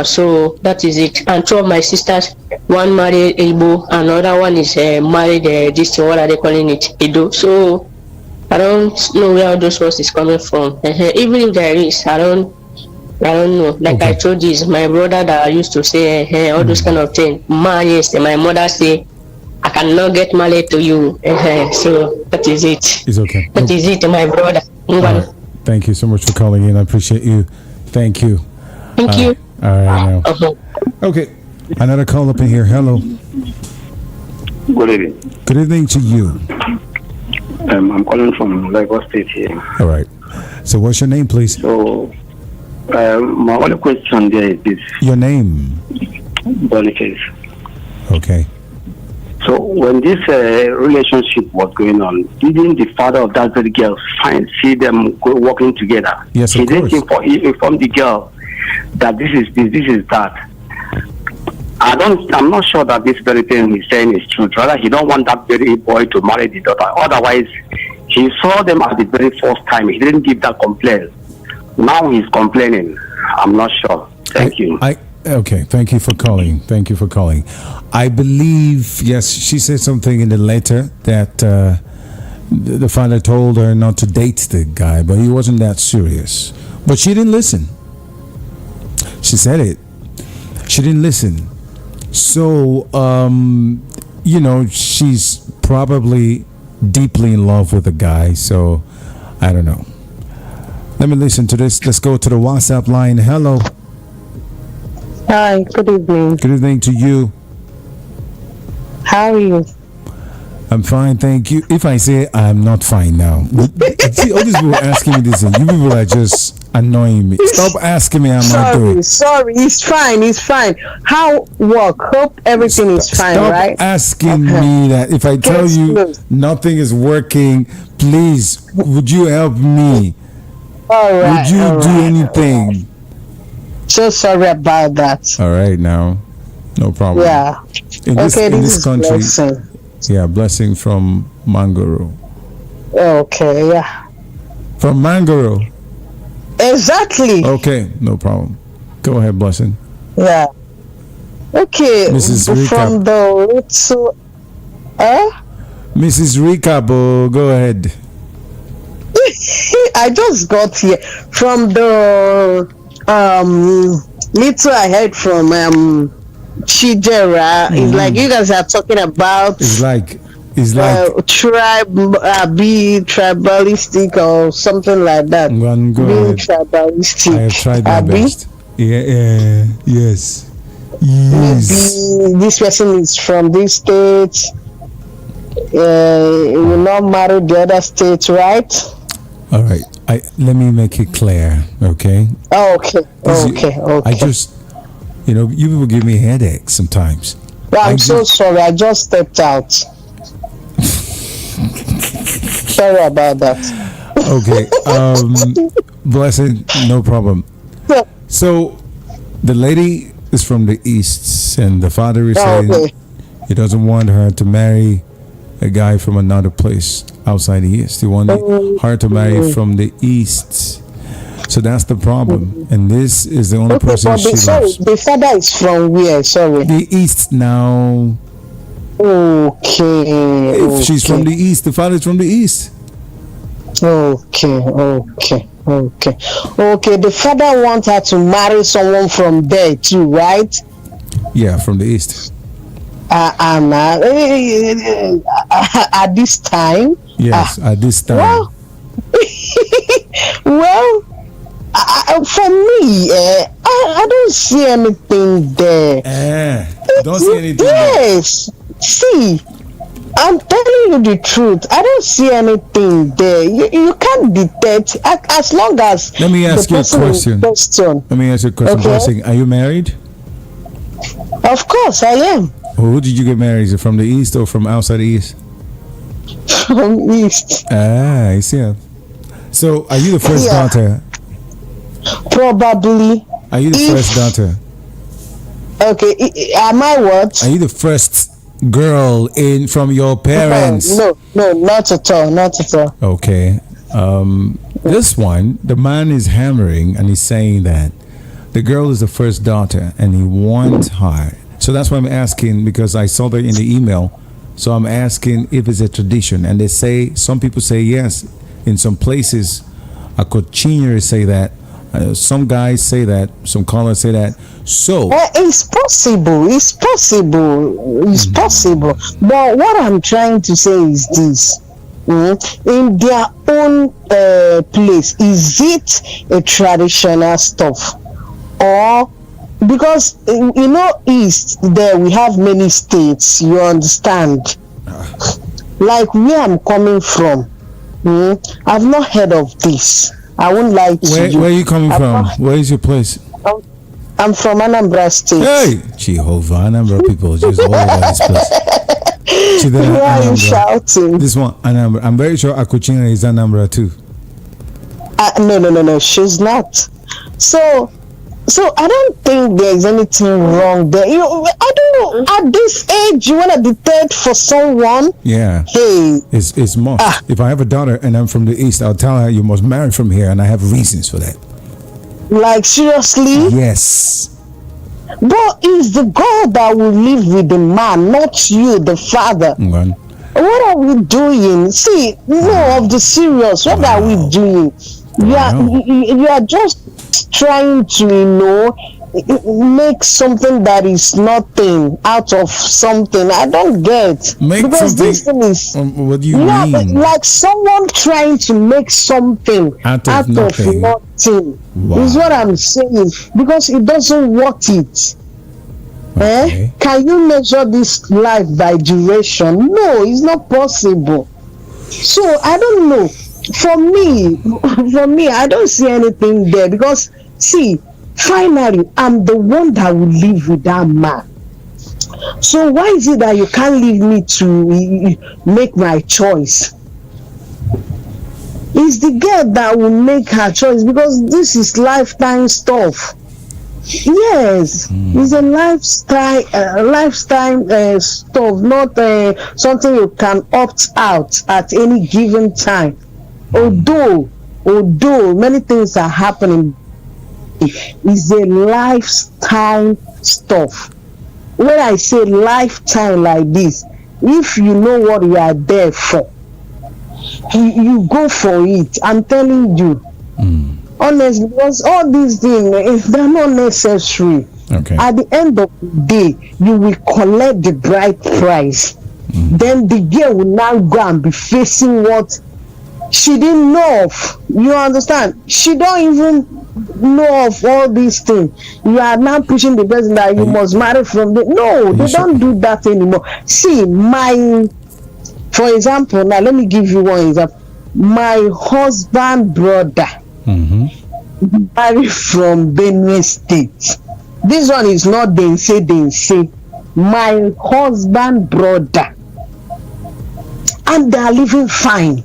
So that is it. And 2 of my sisters, one married Igbo, another one is married this what are they calling it, Edo. So I don't know where those words is coming from. Even if there is, I don't know. Like I told you, it's my brother that I used to say all those kind of things. Yes, my mother say, "I cannot get married to you." So that is it. It's okay. That is it, my brother. Right. Thank you so much for calling in. I appreciate you. Thank you. Thank you. All right now. Okay. Another call up in here. Hello. Good evening. Good evening to you. I'm calling from Lagos State here. All right. So what's your name, please? So my only question there is this. Your name? Boniface. Okay. So when this relationship was going on, didn't the father of that very girl see them working together? Yes, of course. He informed the girl that this is that. I'm not sure that this very thing he's saying is true. Rather, he don't want that very boy to marry the daughter. Otherwise, he saw them at the very first time. He didn't give that complaint. Now he's complaining. I'm not sure. Thank you. Okay, thank you for calling. I believe, yes, she said something in the letter that the father told her not to date the guy, but he wasn't that serious. But she didn't listen. She said it. She didn't listen. So, she's probably deeply in love with the guy. So, I don't know. Let me listen to this. Let's go to the WhatsApp line. Hello. Hi, good evening. Good evening to you. How are you? I'm fine, thank you. If I say I'm not fine now, see, all these people asking me this, and you people are just annoying me. Stop asking me I'm not doing. Sorry, it's fine. How work? Hope everything is fine, stop right? Stop asking me that. If I tell you nothing is working, please, would you help me? All right. Would you do anything? So sorry about that. All right, now, no problem. Yeah. In this country, blessing. Yeah, blessing from Mangoro. Okay, yeah. From Mangoro. Exactly. Okay, no problem. Go ahead, blessing. Yeah. Okay. Mrs. Rika. From the little. Mrs. Rika, go ahead. I just got here from the little I heard from Chidera. It's like you guys are talking about. It's like tribalistic or something like that. Go being ahead. Tribalistic. I have tried my best. Yes. Maybe this person is from this state. Will not marry the other state, right? All right. Let me make it clear, okay? Okay. You know, you people give me headaches sometimes. Well, I'm so sorry. I just stepped out. Sorry about that. Okay. Blessing, no problem. So, the lady is from the east, and the father is saying he doesn't want her to marry a guy from another place outside the east. He wanted her to marry from the east. So that's the problem, and this is the only person she loves. The father is from where? Sorry. The east now. Okay. If she's from the east, the father is from the east. Okay. The father wants her to marry someone from there too, right? Yeah, from the east. At this time. Yes, at this time. Well, for me, I don't see anything there. Don't see anything yes. there. See, I'm telling you the truth. I don't see anything there. You can't detect as long as. Let me ask you a question. Let me ask you a question. Blessing, are you married? Of course, I am. Who did you get married? Is it from the east or from outside the east? From east. I see. So, are you the first daughter? Probably. Are you the first daughter? Okay. Am I what? Are you the first girl in from your parents? No, not at all. Not at all. Okay. This one, the man is hammering and he's saying that the girl is the first daughter and he wants her. So that's why I'm asking, because I saw that in the email. So I'm asking if it's a tradition, and they say some people say yes. In some places, a cochineer say that. Some guys say that. Some callers say that. So it's possible. It's possible. It's possible. But what I'm trying to say is this: in their own place, is it a traditional stuff, or because east there we have many states? You understand? Like where I'm coming from, I've not heard of this. I won't lie to you. Where are you coming from? Where is your place? I'm from Anambra State. Hey, Jehovah, Anambra people just all over this place. Why are you shouting? This one, Anambra. I'm very sure Akuchina is Anambra too. No, she's not. So I don't think there's anything wrong there. I don't know. At this age, you want to dictate for someone? Yeah. Hey. It's must. If I have a daughter and I'm from the east, I'll tell her you must marry from here, and I have reasons for that. Like seriously? Yes. But it's the God that will live with the man, not you, the father. Well, what are we doing? See, of the serious. What are we doing? You are just trying to make something that is nothing out of something. I don't get because this thing is what do you mean? Like someone trying to make something out of nothing. Wow. Is what I'm saying, because it doesn't work it. Okay. Can you measure this life by duration? No, it's not possible. So I don't know. For me, I don't see anything there, because see, finally, I'm the one that will live with that man. So why is it that you can't leave me to make my choice? It's the girl that will make her choice, because this is lifetime stuff. Yes, it's a lifestyle stuff, not something you can opt out at any given time. Although many things are happening, it's a lifetime stuff. When I say lifetime like this, if you know what you are there for, you go for it. I'm telling you, honestly, because all these things, they're not necessary. Okay. At the end of the day, you will collect the bride price. Then the girl will now go and be facing what she didn't know of. You understand? She don't even know of all these things. You are now pushing the person that you must marry from the. No, they don't do that anymore. See, for example, now let me give you one example. My husband brother married from Benue State. This one is not they say. My husband brother, and they are living fine.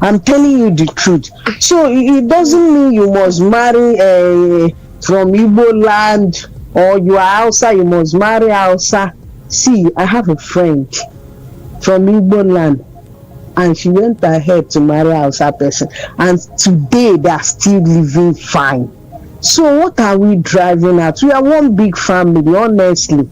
I'm telling you the truth. So it doesn't mean you must marry from Igbo land, or you are Hausa, you must marry Hausa. See, I have a friend from Igbo land, and she went ahead to marry a Hausa person, and today they are still living fine. So what are we driving at? We are one big family, honestly.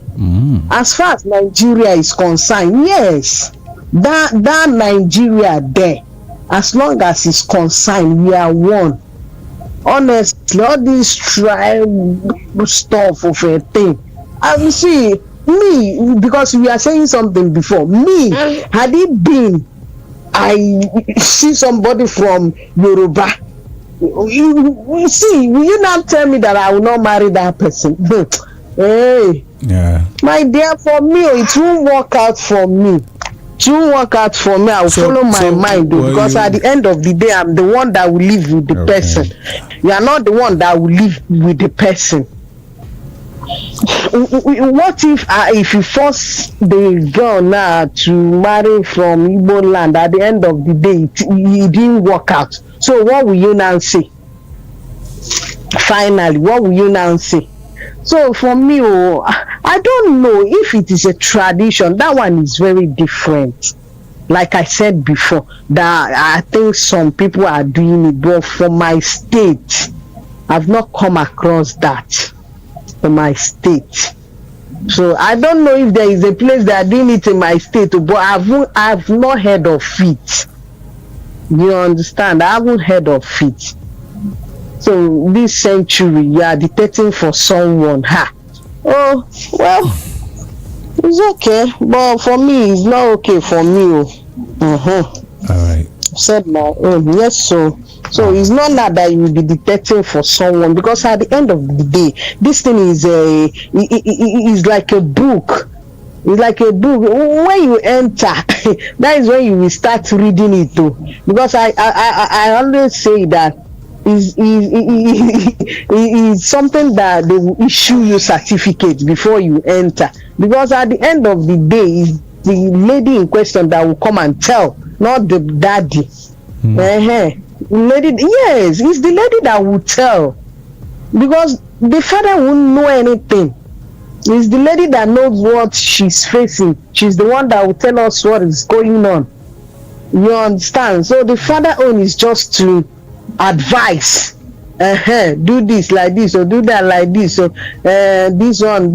As far as Nigeria is concerned, yes, that Nigeria there, as long as it's concerned, we are one. Honestly, all this tribe stuff of a thing. And see, me, because we are saying something before, me, had it been, I see somebody from Yoruba, you see, will you not tell me that I will not marry that person? Hey, yeah, my dear, for me, it won't work out for me. It won't work out for me. I will follow my mind, because at the end of the day, I'm the one that will live with the person. You are not the one that will live with the person. What if you force the girl now to marry from Igbo land? At the end of the day, it didn't work out. So what will you now say? Finally, what will you now say? So for me, I don't know if it is a tradition. That one is very different. Like I said before, that I think some people are doing it, but for my state, I've not come across that. For my state, so I don't know if there is a place that are doing it in my state, but I've not heard of it. You understand? I haven't heard of it. So this century, you are dictating for someone. Oh well, it's okay, but for me, it's not okay for me. All right. Said my own. Yes, so it's not that you will be dictating for someone, because at the end of the day, this thing is like a book. It's like a book. When you enter, that is when you will start reading it too. Because I always say that is something that they will issue you certificate before you enter. Because at the end of the day, it's the lady in question that will come and tell, not the daddy. Lady, yes, it's the lady that will tell, because the father won't know anything. It's the lady that knows what she's facing. She's the one that will tell us what is going on. You understand? So the father own is just to advise. Do this like this, or do that like this. So this one.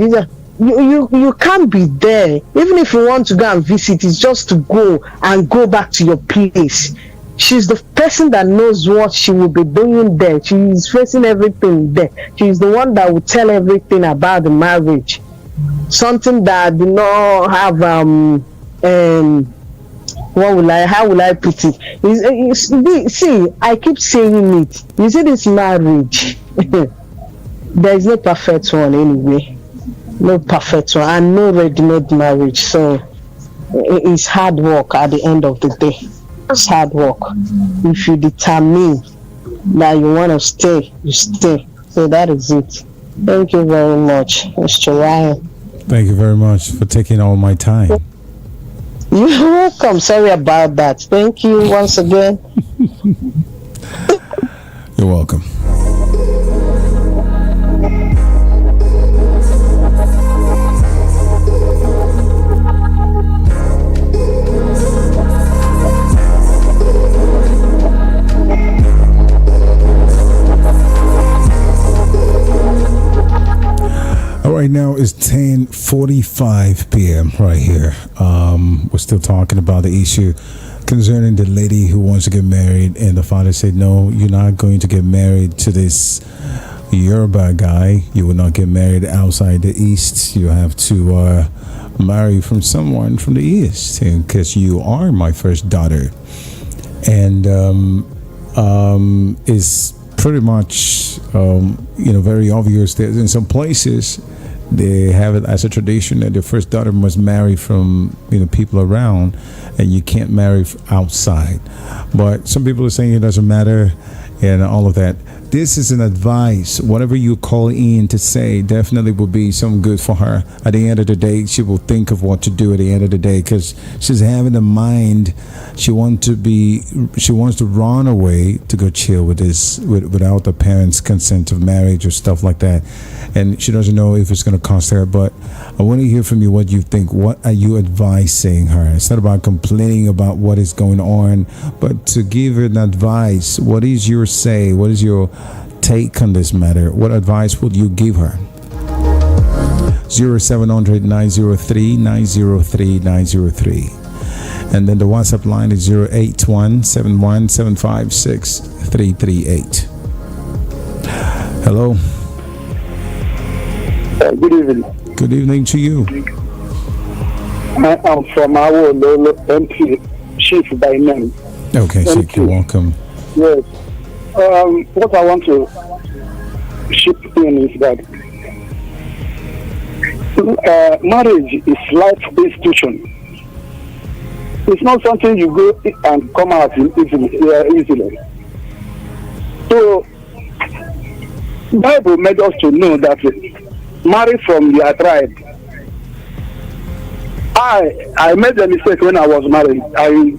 You can't be there. Even if you want to go and visit, it's just to go and go back to your place. She's the person that knows what she will be doing there. She is facing everything there. She is the one that will tell everything about the marriage. Something that do not have how will I put it? See, I keep saying it. You see, this marriage, there is no perfect one anyway. No perfect one, and no ready-made marriage. So it's hard work at the end of the day. It's hard work. If you determine that you want to stay, you stay. So that is it. Thank you very much, Mr. Ryan. Thank you very much for taking all my time. You're welcome. Sorry about that. Thank you once again. You're welcome. Right now it's 10:45 p.m. right here. We're still talking about the issue concerning the lady who wants to get married, and the father said, no, you're not going to get married to this Yoruba guy. You will not get married outside the East. You have to marry from someone from the East, because you are my first daughter. And it's pretty much very obvious that in some places they have it as a tradition that their first daughter must marry from people around, and you can't marry outside. But some people are saying it doesn't matter and all of that. this is an advice. Whatever you call in to say definitely will be some good for her. At the end of the day, she will think of what to do at the end of the day, because she's having a mind. She wants to run away to go chill with without the parents' consent of marriage or stuff like that, and she doesn't know if it's going to cost her. But I want to hear from you what you think. What are you advising her? It's not about complaining about what is going on, but to give her an advice. What is your say? What is your take on this matter? What advice would you give her? 0700-903-903-903. And then the WhatsApp line is 081-71756-338. Hello. Good evening. Good evening to you. I'm from our MP, Chief by name. Okay, Chief, you're welcome. Yes. What I want to chip in is that marriage is life institution. It's not something you go and come out easily. So, Bible made us to know that marry from your tribe. I made a mistake when I was married. I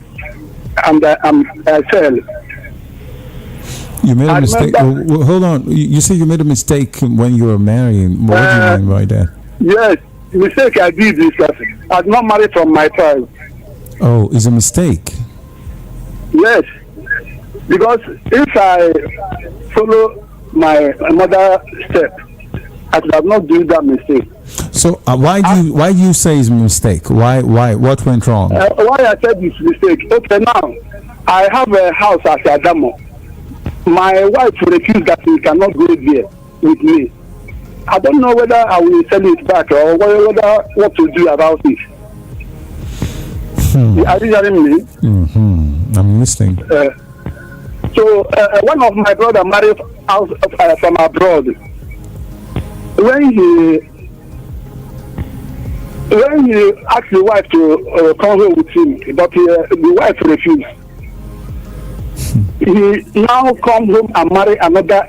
fell. You made a mistake. Well, hold on. You say you made a mistake when you were marrying. What do you mean by that? Yes, the mistake I did is that I did not marry from my tribe. Oh, it's a mistake. Yes, because if I follow my mother's step, I could have not done that mistake. So why do you say it's a mistake? Why? What went wrong? Why I said it's a mistake? Okay, now I have a house at Adamo. My wife refused that he cannot go there with me. I don't know whether I will sell it back or whether what to do about it. Are you hearing me? Mm-hmm. I'm listening. So one of my brother married out from abroad. When he asked the wife to come home with him, but the wife refused. He now come home and marry another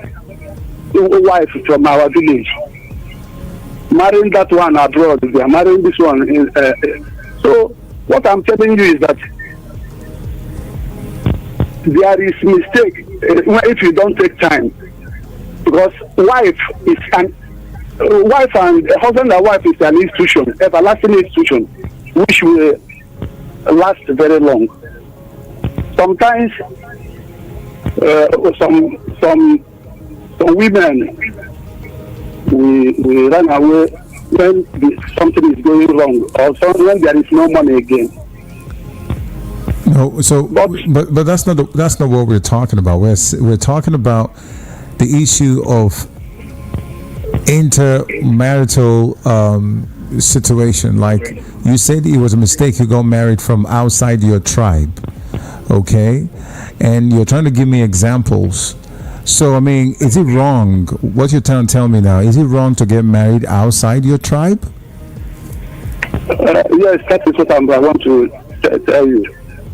wife from our village. Marrying that one abroad, they are marrying this one. So what I'm telling you is that there is mistake if you don't take time, because wife and husband and wife is an institution, everlasting institution, which will last very long. Sometimes some women we run away when something is going wrong, or when there is no money again. No, so but that's not what we're talking about. We're talking about the issue of intermarital situation. Like you said, it was a mistake. You got married from outside your tribe, okay? And you're trying to give me examples. So I mean, is it wrong? What you're trying to tell me now? Is it wrong to get married outside your tribe? Yes, that is what I want to tell you.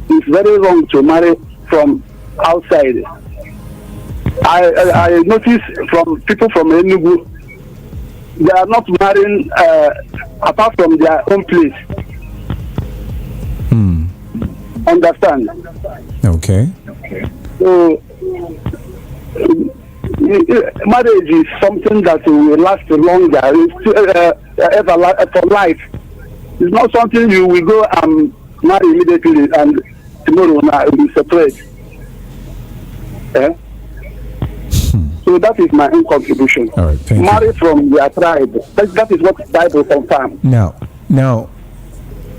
It's very wrong to marry from outside. I noticed from people from Enugu, they are not marrying apart from their own place. Understand? Okay. So marriage is something that will last longer. It's for life. It's not something you will go and marry immediately and tomorrow we separate. So that is my own contribution. All right, marry from their tribe. That is what the Bible confirms. Now,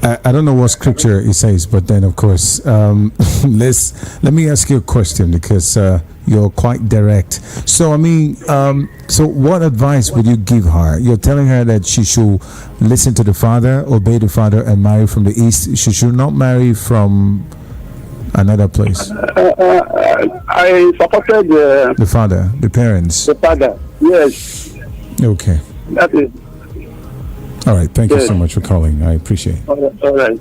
I don't know what scripture it says, but then of course, let me ask you a question, because you're quite direct. So I mean, so what advice would you give her? You're telling her that she should listen to the father, obey the father, and marry from the east. She should not marry from another place. I supported the father, the parents. The father, yes. Okay. That is. All right. Thank you so much for calling. I appreciate it. All right.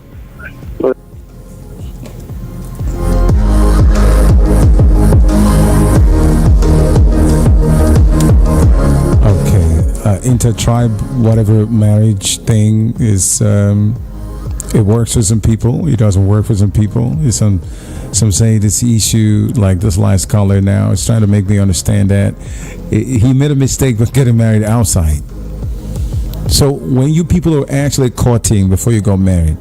inter-tribe, whatever marriage thing is, it works for some people. It doesn't work for some people. It's some say this issue, like this last caller now, is trying to make me understand that he made a mistake with getting married outside. So when you people are actually courting before you got married,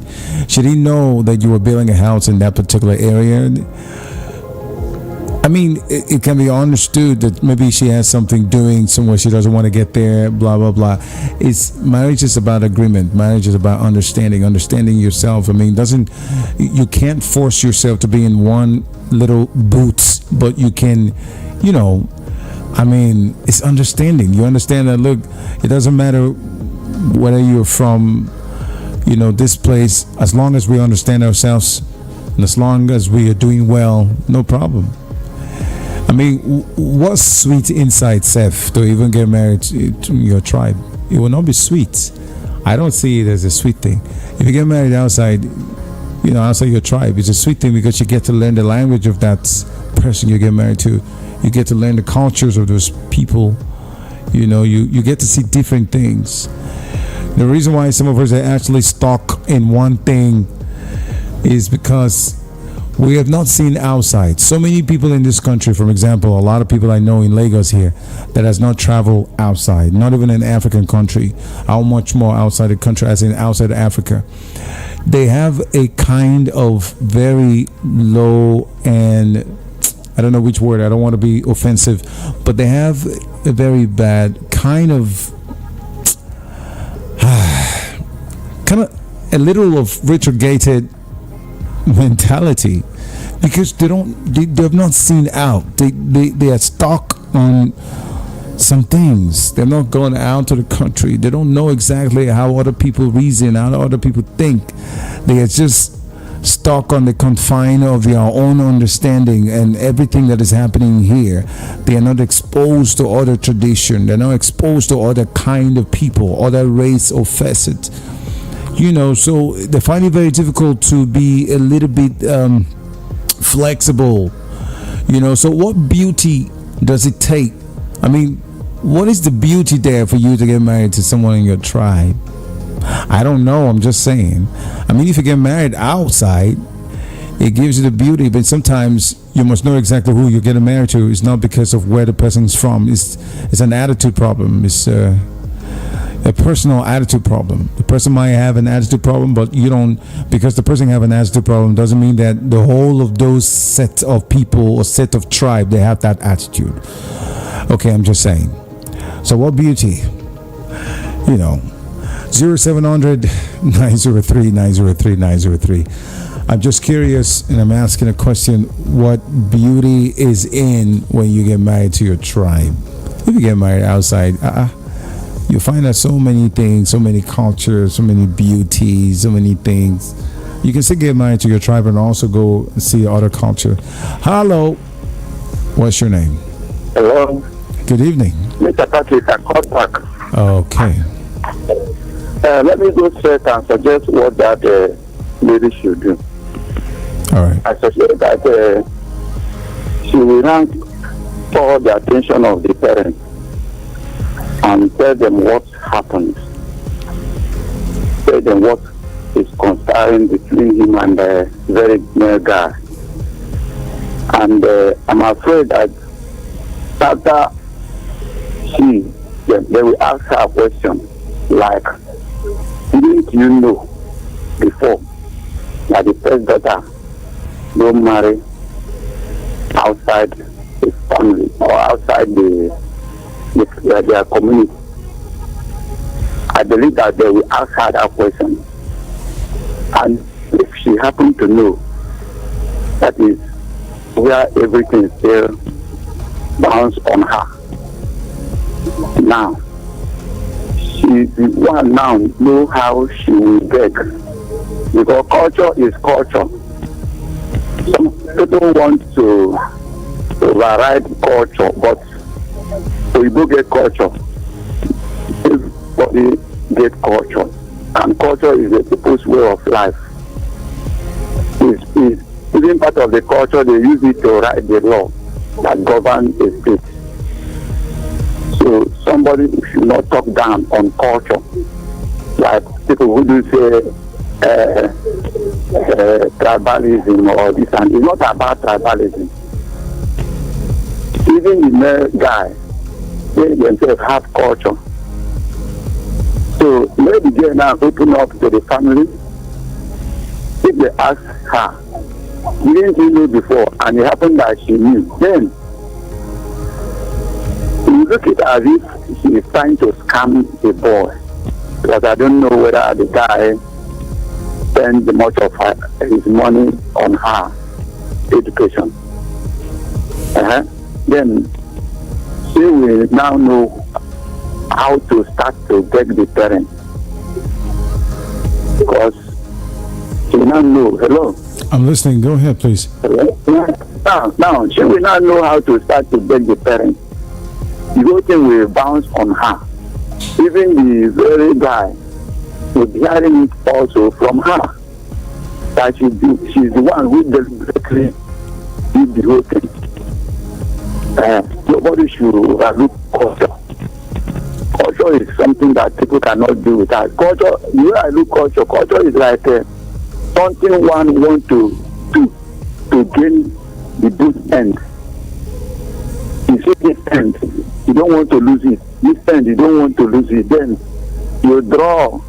should he know that you were building a house in that particular area? I mean, it can be understood that maybe she has something doing somewhere she doesn't want to get there, blah, blah, blah. Marriage is about agreement. Marriage is about understanding yourself. I mean, you can't force yourself to be in one little boots, but you can, I mean, it's understanding. You understand that, look, it doesn't matter whether you're from, this place, as long as we understand ourselves and as long as we are doing well, no problem. I mean, what's sweet inside Seth to even get married to your tribe? It will not be sweet. I don't see it as a sweet thing. If you get married outside, outside your tribe, it's a sweet thing because you get to learn the language of that person you get married to. You get to learn the cultures of those people. You get to see different things. The reason why some of us are actually stuck in one thing is because we have not seen outside. So many people in this country, for example, a lot of people I know in Lagos here that has not traveled outside, not even an African country, how much more outside the country as in outside Africa. They have a kind of very low, and I don't know which word, I don't want to be offensive, but they have a very bad kind of a little of retrograde mentality, because they have not seen out. They are stuck on some things. They're not going out to the country. They don't know exactly how other people reason, how other people think. They are just stuck on the confine of their own understanding and everything that is happening here. They are not exposed to other tradition. They're not exposed to other kind of people, other race or facet. So they find it very difficult to be a little bit flexible. So what beauty does it take? I mean, what is the beauty there for you to get married to someone in your tribe? I don't know. I'm just saying. I mean, if you get married outside, it gives you the beauty, but sometimes you must know exactly who you're getting married to. It's not because of where the person's from. It's an attitude problem. It's a personal attitude problem. The person might have an attitude problem, but you don't, because the person have an attitude problem doesn't mean that the whole of those set of people or set of tribe, they have that attitude. Okay, I'm just saying. So what beauty? 0700 903 903 903. I'm just curious, and I'm asking a question: what beauty is in when you get married to your tribe? If you get married outside, you find out so many things, so many cultures, so many beauties, so many things. You can still get married to your tribe and also go see other culture. Hello, what's your name? Hello. Good evening. Mr. Patrick, I called back. Okay. Let me go straight and suggest what that lady should do. All right. I suggest that she will now call the attention of the parents and tell them what happened. Tell them what is conspiring between him and the very male guy. And I'm afraid that after they will ask her a question like, didn't you know before that the first daughter don't marry outside the family or outside their community? I believe that they will ask her that question, and if she happens to know, that is where everything still bounce on her. Now she the one now know how she will beg, because culture is culture. Some people want to override culture, but we do get culture. Everybody get culture, and culture is the people's way of life. Is even part of the culture. They use it to write the law that govern a state. So some somebody should not talk down on culture. Like people who do say tribalism or this, and it's not about tribalism. Even the male guy, they themselves have culture. So let the girl now open up to the family. If they ask her, didn't you know before, and it happened that she knew, then you look at it as if she is trying to scam the boy. Because I don't know whether the guy spends much of his money on her education. Then she will now know how to start to beg the parents. Because she will now know, hello? I'm listening. Go ahead, please. Hello? Now, she will not know how to start to beg the parents. The whole thing will bounce on her. Even the very guy will be hearing it also from her. That she's the one who deliberately did the whole thing. Nobody should overlook culture. Culture is something that people cannot do without. Culture, the way I look culture is like something one want to do to gain the good end. You see this end, you don't want to lose it. This end, you don't want to lose it. Then you draw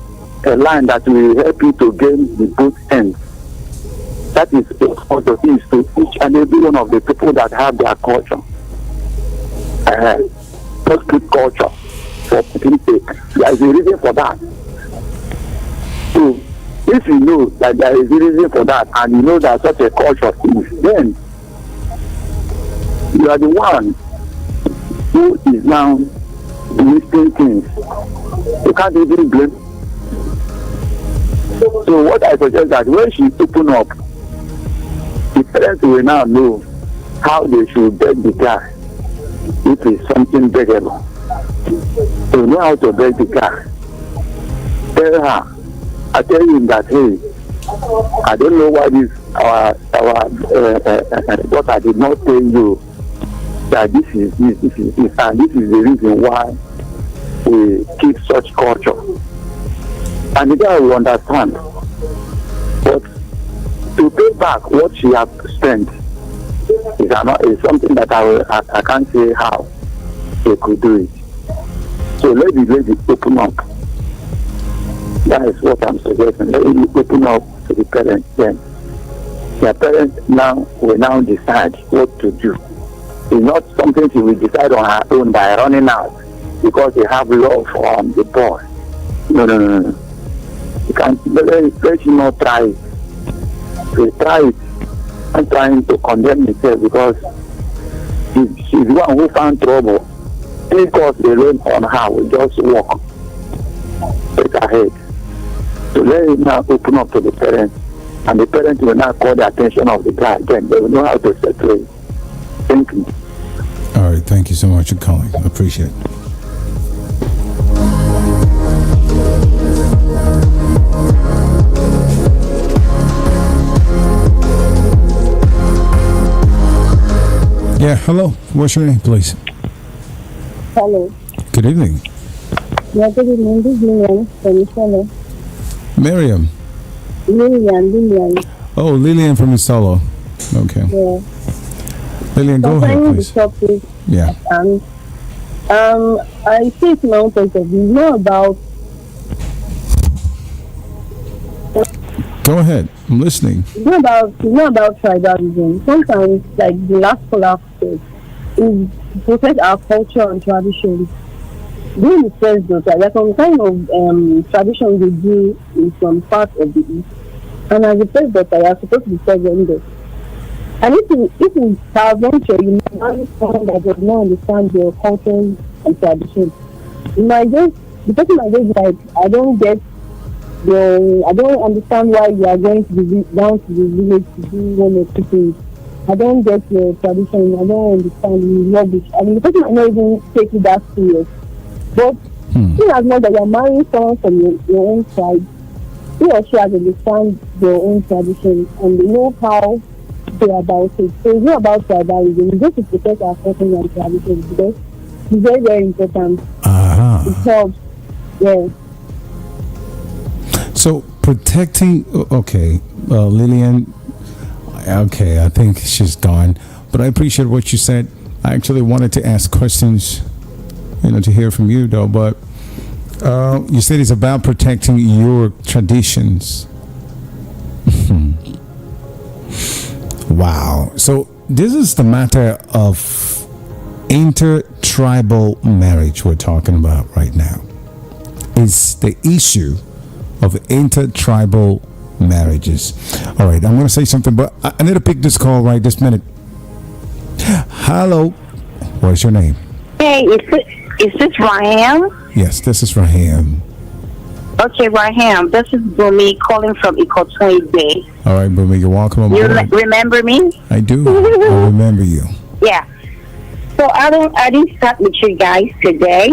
a line that will help you to gain the good end. That is the culture is to each and every one of the people that have their culture. Just keep culture for people's sake. There is a reason for that. So if you know that there is a reason for that, and you know that such a culture is, then you are the one who is now listing things. You can't even blame. So what I suggest that when she open up, the parents will now know how they should beg the guy if it's something beggable. They know how to beg the guy. Tell her, I tell him that, hey, I don't know why this our daughter did not tell you that this is this, and this is the reason why we keep such culture. And the guy will understand. But to pay back what she has spent is something that I can't say how they could do it. So let the lady open up. That is what I'm suggesting. Let it open up to the parents then. Their parents now will now decide what to do. It's not something she will decide on her own by running out because they have love for the boy. No. You can't let you not try it. They try it. I'm trying to condemn myself because she's the one who found trouble. Any cause they rain on her will just walk straight ahead. So let it now open up to the parents, and the parents will now call the attention of the guy. Then they will know how to settle it. Thank you. All right, thank you so much for calling. I appreciate it. Yeah, hello. What's your name, please? Hello. Good evening. Yeah, good evening. This is Lillian from Solo. Miriam. Lillian. Oh, Lillian from Solo. Okay. Yeah. Lillian, go ahead, please. The topic, yeah. I think my own point of view is not about. Go ahead. I'm listening. It's not about tribalism. Sometimes, like the last caller said, is to protect our culture and traditions. Being the first daughter, there's some kind of tradition we do in some part of the East. And as the first daughter, you are supposed to be surrender. And if you venture, you marry someone that does not understand your culture and tradition. The person might just like, I don't understand why you are going to be down to the village to do one or two things. I don't get your tradition. I don't understand. You rubbish. I mean, the person might not even take it that serious. But in as much that you are marrying someone from your own tribe, he or she has understand their own tradition and they know how they are about it. So it's not about tribalism. It's just to protect our culture and tradition because it's very, very important. It helps. Yes. So protecting, okay, Lillian, okay, I think she's gone, but I appreciate what you said. I actually wanted to ask questions, to hear from you though, but you said it's about protecting your traditions. Wow. So this is the matter of intertribal marriage we're talking about right now. It's the issue of intertribal marriages. All right, I'm going to say something, but I need to pick this call right this minute. Hello. What's your name? Hey, is this Raham? Yes, this is Raham. Okay, Raham, this is Bumi calling from Ikotoi Bay. All right, Bumi, you're welcome. You remember me? I do. I remember you. Yeah. So I didn't start with you guys today,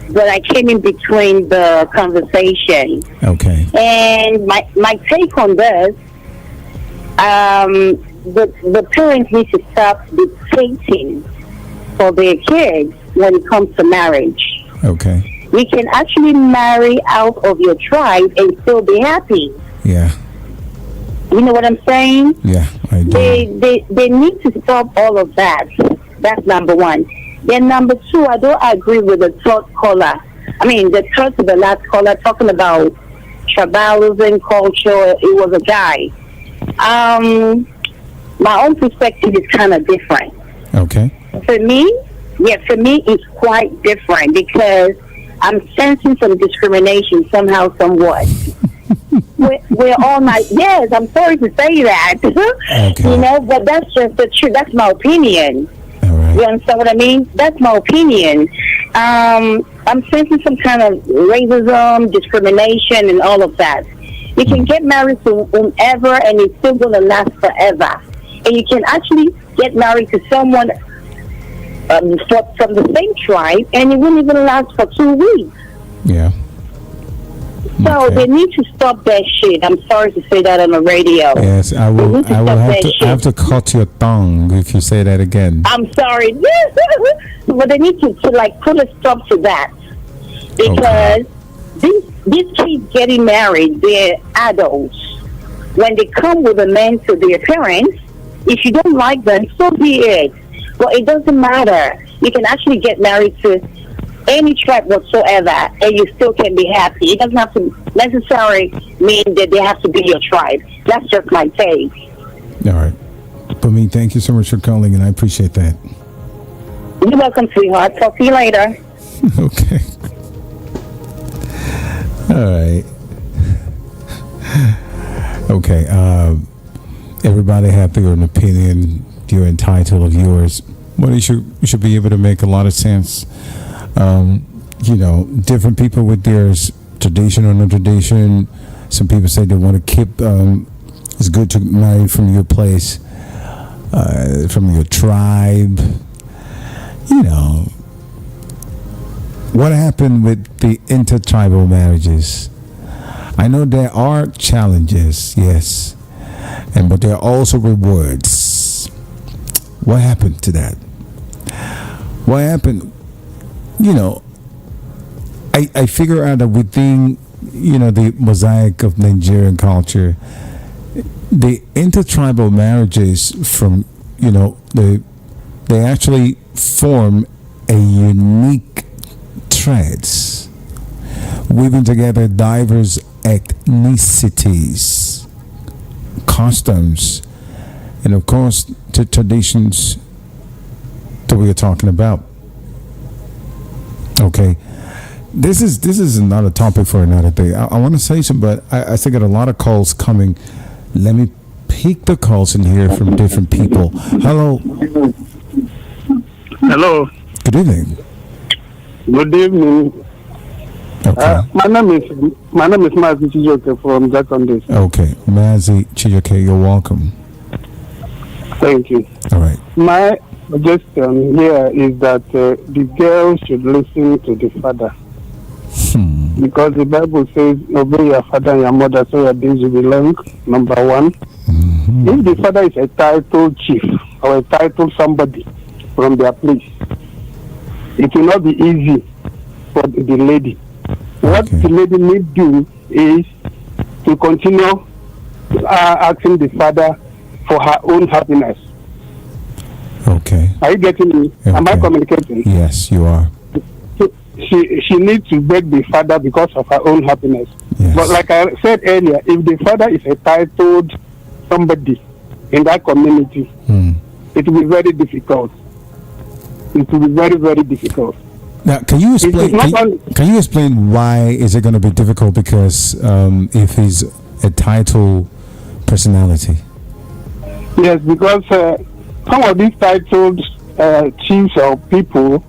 but I came in between the conversation. Okay. And my take on this, the parents need to stop dictating for their kids when it comes to marriage. Okay. You can actually marry out of your tribe and still be happy. Yeah. You know what I'm saying? Yeah, I do. They need to stop all of that. That's number one. Then number two, I don't agree with the third caller. I mean, the third to the last caller talking about tribalism, culture. It was a guy. My own perspective is kind of different. Okay. For me, it's quite different because I'm sensing some discrimination somehow, somewhat. we're all not. Yes, I'm sorry to say that. Okay. But that's just the truth. That's my opinion. All right. You understand what I mean? That's my opinion. I'm sensing some kind of racism, discrimination, and all of that. You can get married to whomever, and it's still going to last forever. And you can actually get married to someone from the same tribe, and it wouldn't even last for 2 weeks. Yeah. So they need to stop that shit. I'm sorry to say that on the radio. Yes, I will have to cut your tongue if you say that again. I'm sorry. But they need to put a stop to that. Because these kids getting married, they're adults. When they come with a man to their parents, if you don't like them, so be it. But it doesn't matter. You can actually get married to any tribe whatsoever, and you still can be happy. It doesn't have to necessarily mean that they have to be your tribe. That's just my take. All right. Bumi, thank you so much for calling, and I appreciate that. You're welcome, sweetheart. Talk to you later. Okay. All right. Okay. Everybody have their own opinion. You're entitled of yours. But it should be able to make a lot of sense. Different people with their tradition or no tradition. Some people say they want to keep. It's good to marry from your place, from your tribe. What happened with the intertribal marriages? I know there are challenges, yes, but there are also rewards. What happened to that? What happened? I figure out that within, the mosaic of Nigerian culture, the intertribal marriages from, they actually form a unique threads, weaving together diverse ethnicities, customs, and of course the traditions that we are talking about. Okay, this is another topic for another day. I want to say something, but I still got a lot of calls coming. Let me pick the calls and hear from different people. Hello. Hello. Good evening. Good evening. Okay. My name is Mazi Chijoke from Jackson. Okay, Mazi Chijoke, you're welcome. Thank you. All right. My suggestion here is that the girl should listen to the father. Because the Bible says, obey your father and your mother so your days will be long, number one. Mm-hmm. If the father is a titled chief or a titled somebody from their place, it will not be easy for the lady. What the lady need to do is to continue asking the father for her own happiness. Okay. Are you getting me? Okay. Am I communicating? Yes, you are. She needs to beg the father because of her own happiness. Yes. But like I said earlier, if the father is entitled somebody in that community, it will be very difficult. It will be very, very difficult. Now, can you explain? Can you explain why is it going to be difficult? Because if he's a title personality. Yes, because some of these titled chiefs or people,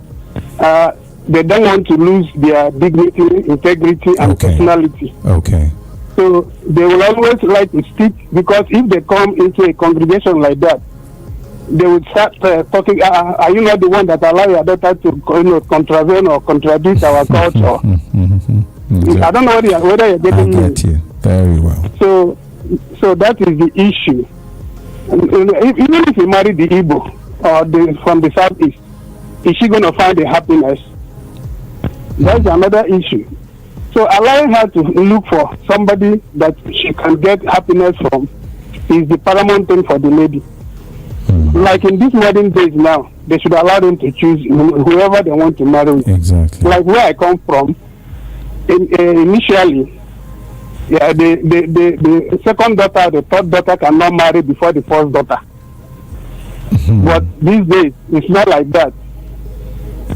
they don't want to lose their dignity, integrity, and personality. Okay. So they will always like to stick, because if they come into a congregation like that, they would start talking, are you not the one that allow your daughter to contravene or contradict our culture? Exactly. I don't know whether you're getting me. I get you very well. So that is the issue. Even if you marry the Igbo or from the southeast, is she going to find the happiness? That's another issue. So allowing her to look for somebody that she can get happiness from is the paramount thing for the lady. Like in these modern days now, they should allow them to choose whoever they want to marry. Exactly. Like where I come from, initially, the second daughter, the third daughter cannot marry before the first daughter. But these days, it's not like that.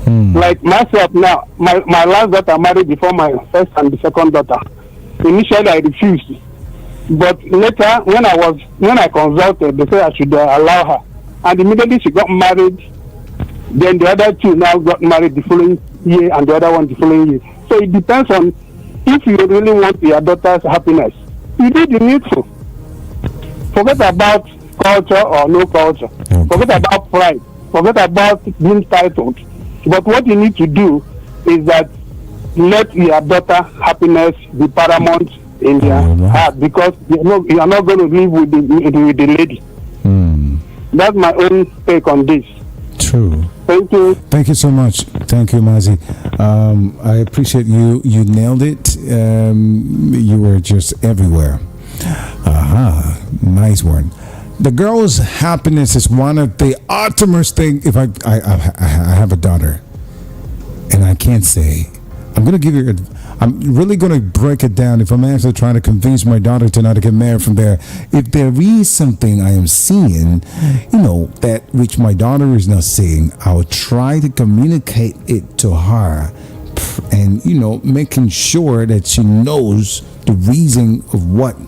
Like myself now, my last daughter married before my first and the second daughter. Initially, I refused. But later, when I consulted, they said I should allow her. And immediately she got married. Then the other two now got married the following year, and the other one the following year. So it depends on if you really want your daughter's happiness. You do the needful. Forget about culture or no culture. Forget about pride. Forget about being titled. But what you need to do is that let your daughter's happiness be paramount in their heart, because you are not going to live with the lady. That's my own take on this. True. Thank you. Thank you so much. Thank you, Mazi. I appreciate you. You nailed it. You were just everywhere. Nice one. The girl's happiness is one of the utmost thing. If I have a daughter, and I can't say, I'm going to give you. I'm really going to break it down. If I'm actually trying to convince my daughter to not get married from there, if there is something I am seeing, that which my daughter is not seeing, I'll try to communicate it to her, and making sure that she knows the reason of what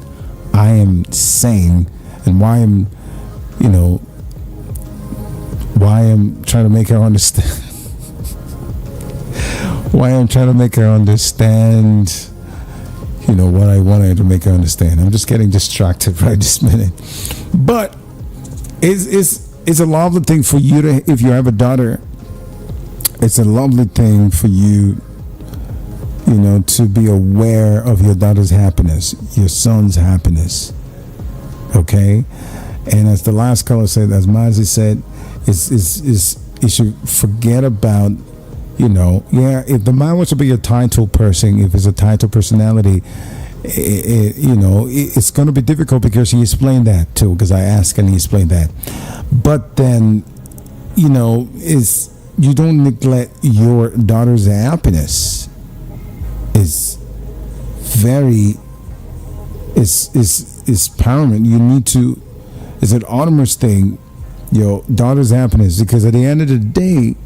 I am saying and why I'm trying to make her understand. Why I'm trying to make her understand, what I want her to make her understand. I'm just getting distracted right this minute. But it's a lovely thing for you to, if you have a daughter, it's a lovely thing for you, to be aware of your daughter's happiness, your son's happiness. Okay? And as the last caller said, as Mazi said, you should forget about, if the man wants to be a title person, if it's a title personality, it's going to be difficult, because he explained that too, because I asked and he explained that. But then, you don't neglect your daughter's happiness. Is paramount. You need to, it's an utmost thing, your daughter's happiness, because at the end of the day,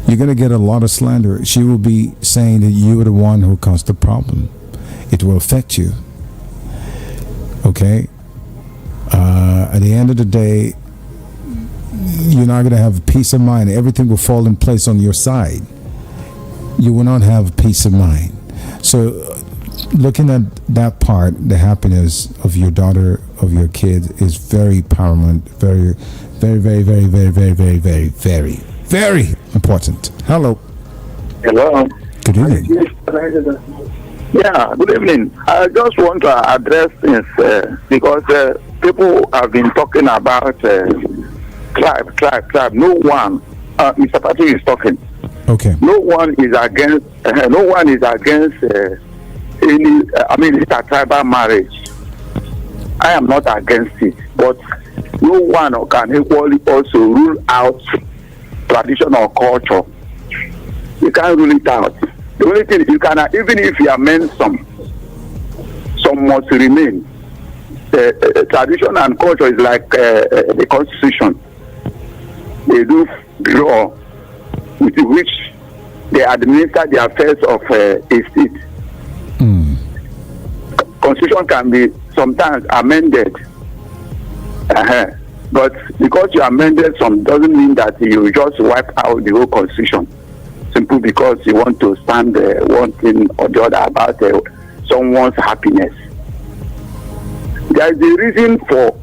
you're going to get a lot of slander. She will be saying that you were the one who caused the problem. It will affect you. Okay? At the end of the day, you're not going to have peace of mind. Everything will fall in place on your side. You will not have peace of mind. So, looking at that part, the happiness of your daughter, of your kid, is very paramount. Very, very, very, very, very, very, very, very, very, very important. Hello. Hello. Good evening. Yeah, good evening. I just want to address this because people have been talking about tribe. No one. Mr. Patrick is talking. Okay. No one is against. No one is against any. Intertribal marriage. I am not against it, but no one can equally also rule out tradition or culture. You can't rule it out. The only thing you can, even if you amend some must remain. Tradition and culture is like the constitution. They do draw with which they administer the affairs of a state. Constitution can be sometimes amended, but because you amended some doesn't mean that you just wipe out the whole constitution simply because you want to stand one thing or the other about someone's happiness. There is a reason for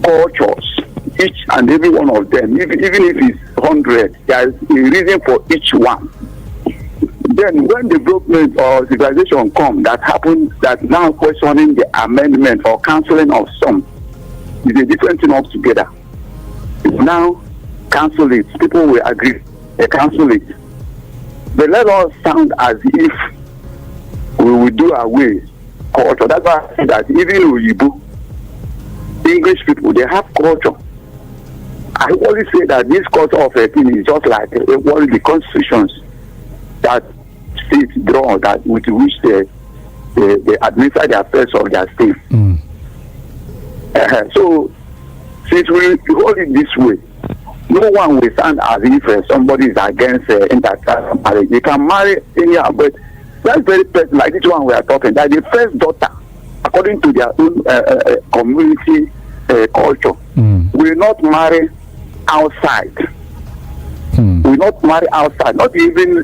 cultures, each and every one of them, even if it's 100, there is a reason for each one. Then when development or civilization come that happens, that now questioning the amendment or cancelling of some is a different thing altogether. Now cancel it, people will agree, they cancel it. But let us sound as if we will do away culture. That's why I say that even Oyibo, English people, they have culture. I always say that this culture of a thing is just like one of the constitutions that states draw, that with which they administer the affairs of their state. So since we hold it this way, no one will stand as if somebody is against intercaste marriage. They can marry anyhow, but that's very person like this one we are talking, that the first daughter, according to their own community culture, will not marry outside. Will not marry outside, not even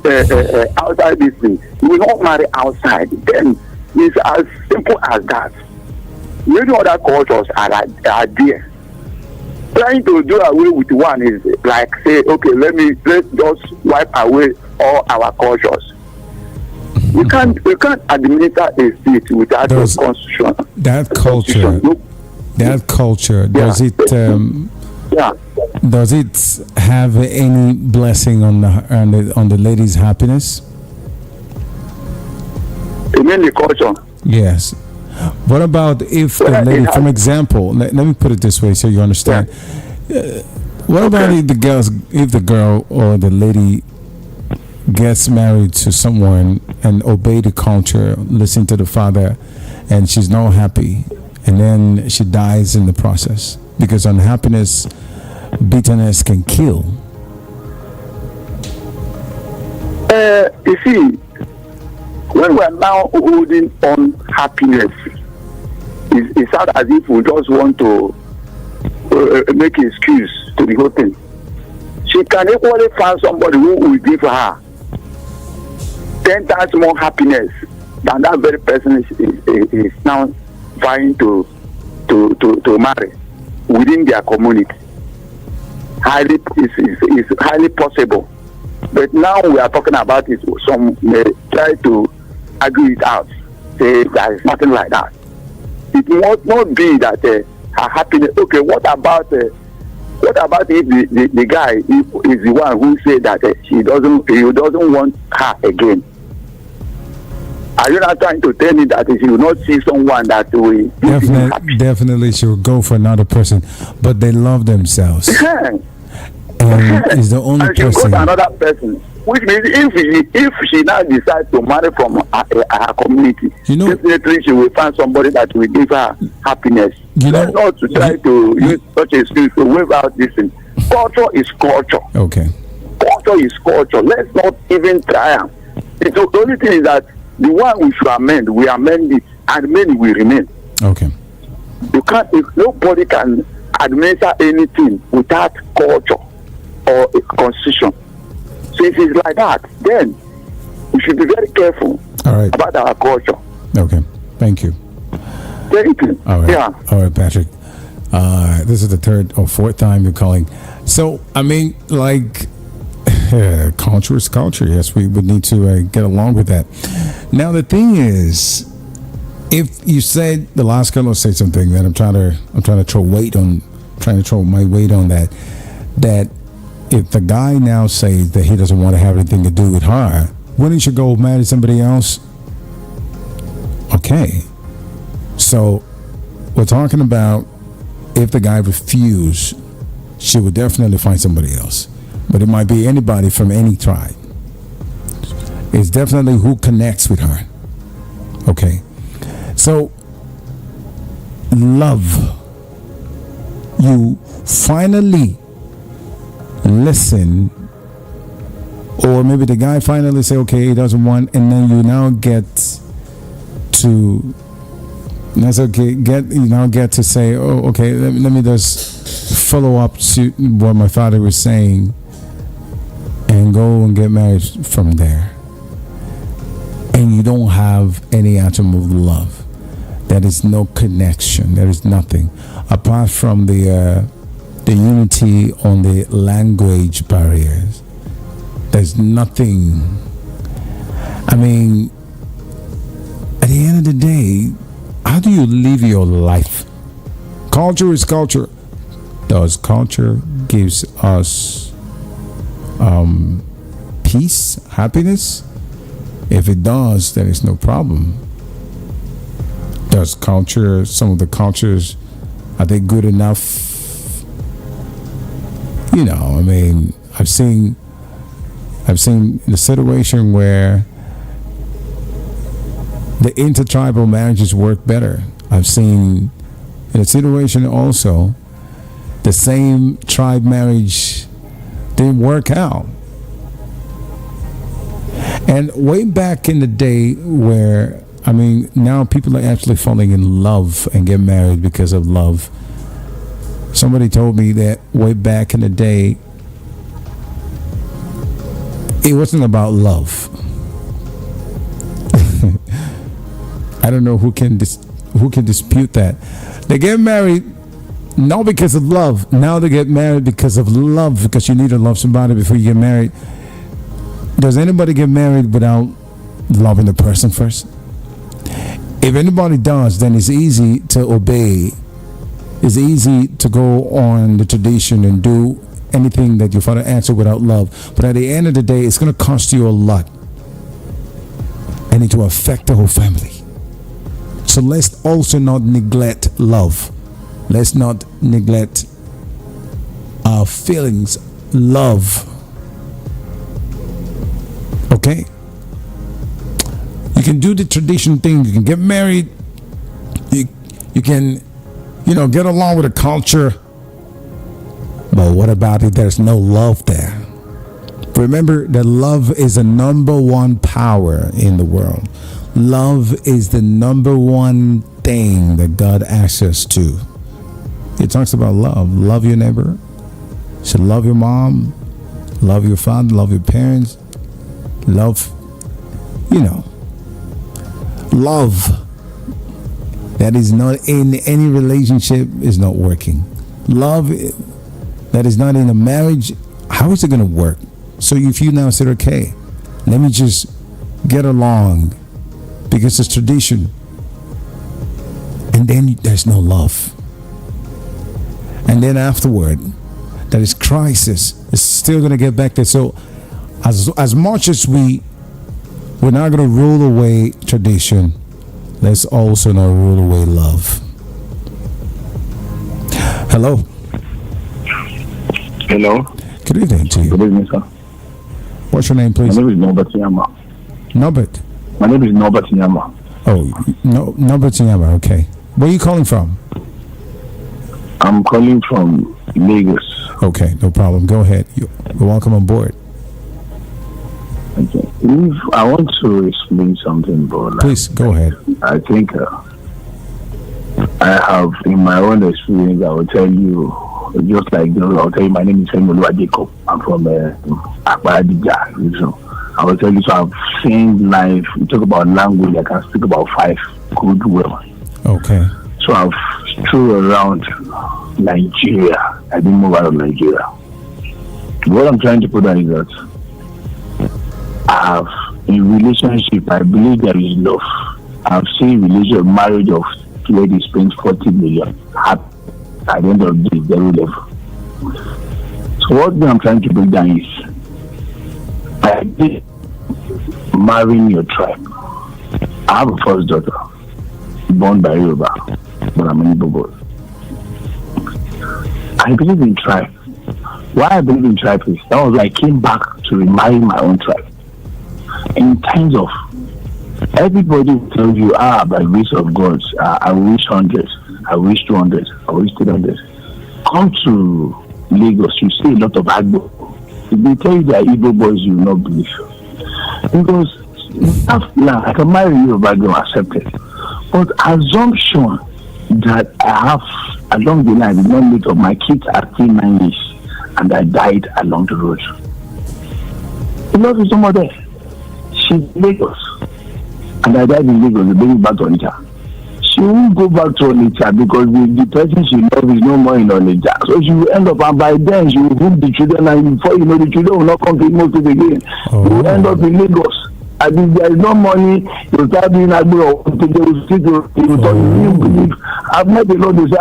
outside this thing. Will not marry outside. Then it's as simple as that. Many other cultures are there. Trying to do away with one is like say, okay, let's just wipe away all our cultures. You can't administer a state without a constitution. That culture, does it does it have any blessing on the lady's happiness? You mean the culture? Yes. What about if the lady, for example, let me put it this way so you understand. What about if the girl or the lady gets married to someone and obey the culture, listen to the father, and she's not happy, and then she dies in the process? Because unhappiness, bitterness can kill. You see, when we're now holding on happiness, it's not as if we just want to make an excuse to the whole thing. She can equally find somebody who will give her 10 times more happiness than that very person is now vying to marry within their community. It's highly possible. But now we are talking about it. Some may try to argue it out, say there is nothing like that. It must not be that her happiness. Okay, what about if the guy is the one who said that he doesn't want her again? Are you not trying to tell me that she will not see someone that will definitely she will go for another person, but they love themselves. And is the only person. Go to another person, which means if she now decides to marry from her community, definitely she will find somebody that will give her happiness. Let's not to try to use such a excuse to wave out this thing. Culture is culture. Okay. Culture is culture. Let's not even try. The only thing is that the one we should amend, we amend it, and many will remain. Okay. Nobody can administer anything without culture or a constitution. So if it's like that, then we should be very careful about our culture. Okay. Thank you. Thank you. All right. Yeah. All right, Patrick. This is the third or fourth time you're calling. So, I mean, like, culture is culture. Yes, we would need to get along with that. Now, the thing is, if you said the last caller said something that I'm trying to throw my weight on that if the guy now says that he doesn't want to have anything to do with her, wouldn't you go marry somebody else? Okay. So we're talking about if the guy refused, she would definitely find somebody else. But it might be anybody from any tribe. It's definitely who connects with her. Okay. So love. You finally listen, or maybe the guy finally say, okay, he doesn't want, and then you now get to, that's okay, you now get to say, oh, okay, let me just follow up to what my father was saying and go and get married from there. And you don't have any atom of love. There is no connection. There is nothing apart from the unity on the language barriers. There's nothing. I mean, at the end of the day, how do you live your life? Culture is culture. Does culture gives us peace, happiness? If it does, there is no problem. Does culture, some of the cultures, are they good enough? You know, I mean, I've seen the situation where the intertribal marriages work better. I've seen in a situation also the same tribe marriage didn't work out. And way back in the day where, I mean, now people are actually falling in love and get married because of love. Somebody told me that way back in the day, it wasn't about love. I don't know who can dispute that. They get married not because of love. Now they get married because of love, because you need to love somebody before you get married. Does anybody get married without loving the person first? If anybody does, then it's easy to obey. It's easy to go on the tradition and do anything that your father asks without love. But at the end of the day, it's going to cost you a lot. And it will affect the whole family. So let's also not neglect love. Let's not neglect our feelings, love. Okay? You can do the tradition thing. You can get married. You can, get along with the culture. But what about if there's no love there? Remember that love is the number one power in the world. Love is the number one thing that God asks us to. It talks about love. Love your neighbor. You should love your mom. Love your father. Love your parents. Love, love that is not in any relationship is not working. Love that is not in a marriage, how is it going to work? So if you now said, okay, let me just get along because it's tradition, and then there's no love, and then afterward there is crisis, it's still going to get back there. So as much as we're not going to rule away tradition, let's also not rule away love. Hello. Hello. Good evening to you. Good evening, sir. What's your name, please? My name is Norbert Ijeoma. Norbert? My name is Norbert Ijeoma. Oh, no, Norbert Ijeoma, okay. Where are you calling from? I'm calling from Lagos. Okay, no problem. Go ahead. You're welcome on board. Okay. If I want to explain something, bro. Please, go ahead. I think I have, in my own experience, I will tell you, just like I'll tell you, my name is Femolu Jacob. I'm from Akbaradija. I will tell you, so I've seen life. You talk about language, I can speak about 5 good women. Okay. So I've strolled around Nigeria. I didn't move out of Nigeria. What I'm trying to put on is that in relationship, I believe there is love. I've seen marriage of ladies spend 40 million at the end of the day, very level. So what I'm trying to break down is, I did marrying your tribe. I have a first daughter, born by Yoruba, but I'm an Igbo boy. I believe in tribe. Why I believe in tribe is that was why I came back to remarry my own tribe. In times of, everybody will tell you, by grace of God, I wish 100, I wish 200, I wish 300. Come to Lagos, you see a lot of Agbo. If they tell you that Igbo boys, you will not believe. Because I can marry you, but I don't accept it. But assumption that I have along the line, I did not meet up, my kids are still 9 years, and I died along the road. The love is no more there. She's in Lagos, and I died in Lagos, the baby back to Onitsha. She won't go back to Onitsha because the person she loves is no more in Onitsha. So she will end up, and by then she will wound the children, and before you know, the children will not come to Imo State again. You will end up in Lagos. And if there is no money, you start doing Agbo or they will still you believe. I've met a lot of say,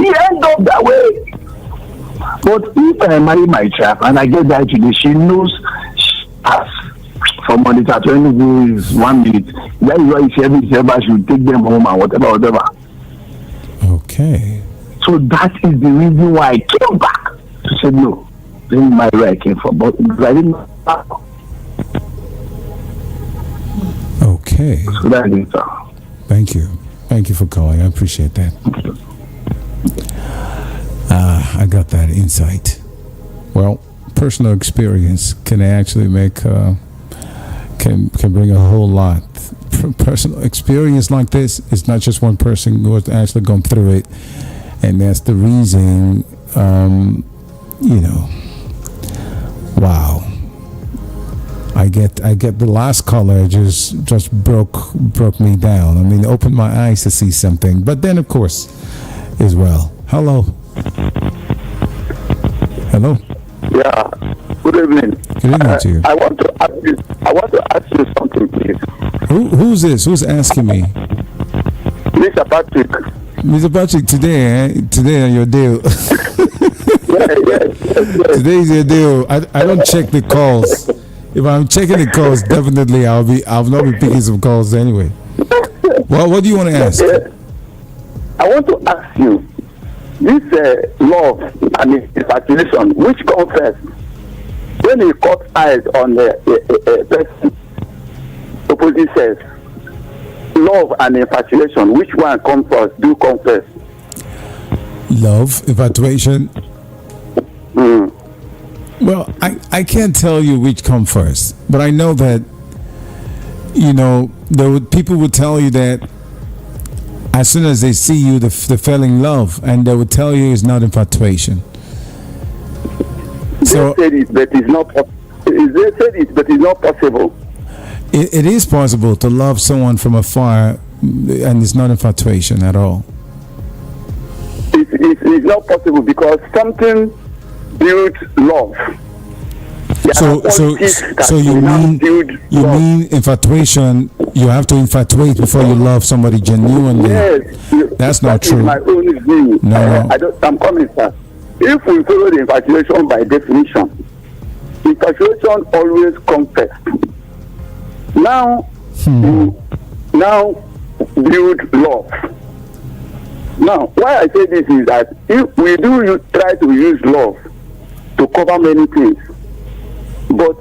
he end up that way. But if I marry my child and I get that today, she knows she has from Monday to Wednesday is 1 minute. That is why she will take them home and whatever. Okay. So that is the reason why I came back to say no. This is my where I came from, but I didn't know. Okay. So that is Thank you. Thank you for calling. I appreciate that. I got that insight. Well, personal experience can actually make can bring a whole lot. Personal experience like this is not just one person who has actually gone through it, and that's the reason. Wow. I get the last caller just broke me down. I mean, opened my eyes to see something. But then, of course, as well. Hello. Yeah. Good evening. Good evening to you. I want to ask you something, please. Who's this? Who's asking me? Mr. Patrick. Mr. Patrick, today on your deal. Yes. Today's your deal. I don't check the calls. If I'm checking the calls, definitely I'll not be picking some calls anyway. Well, what do you want to ask? I want to ask you, this love and infatuation, which comes first? When you cut eyes on a person, opposite sex, love and infatuation, which one comes first? Do come first? Love, infatuation. Well, I can't tell you which come first, but I know that people would tell you that as soon as they see you, they're feeling love, and they would tell you it's not infatuation. So they said it, but it's not. They said it, but it's not possible. It is possible to love someone from afar, and it's not infatuation at all. It's not possible because something builds love. So you mean infatuation? You have to infatuate before you love somebody genuinely. Yes, that's not true. My own view. No. I'm coming, sir. If we follow the infatuation by definition, infatuation always comes first. Now, build love. Now, why I say this is that if we try to use love to cover many things, but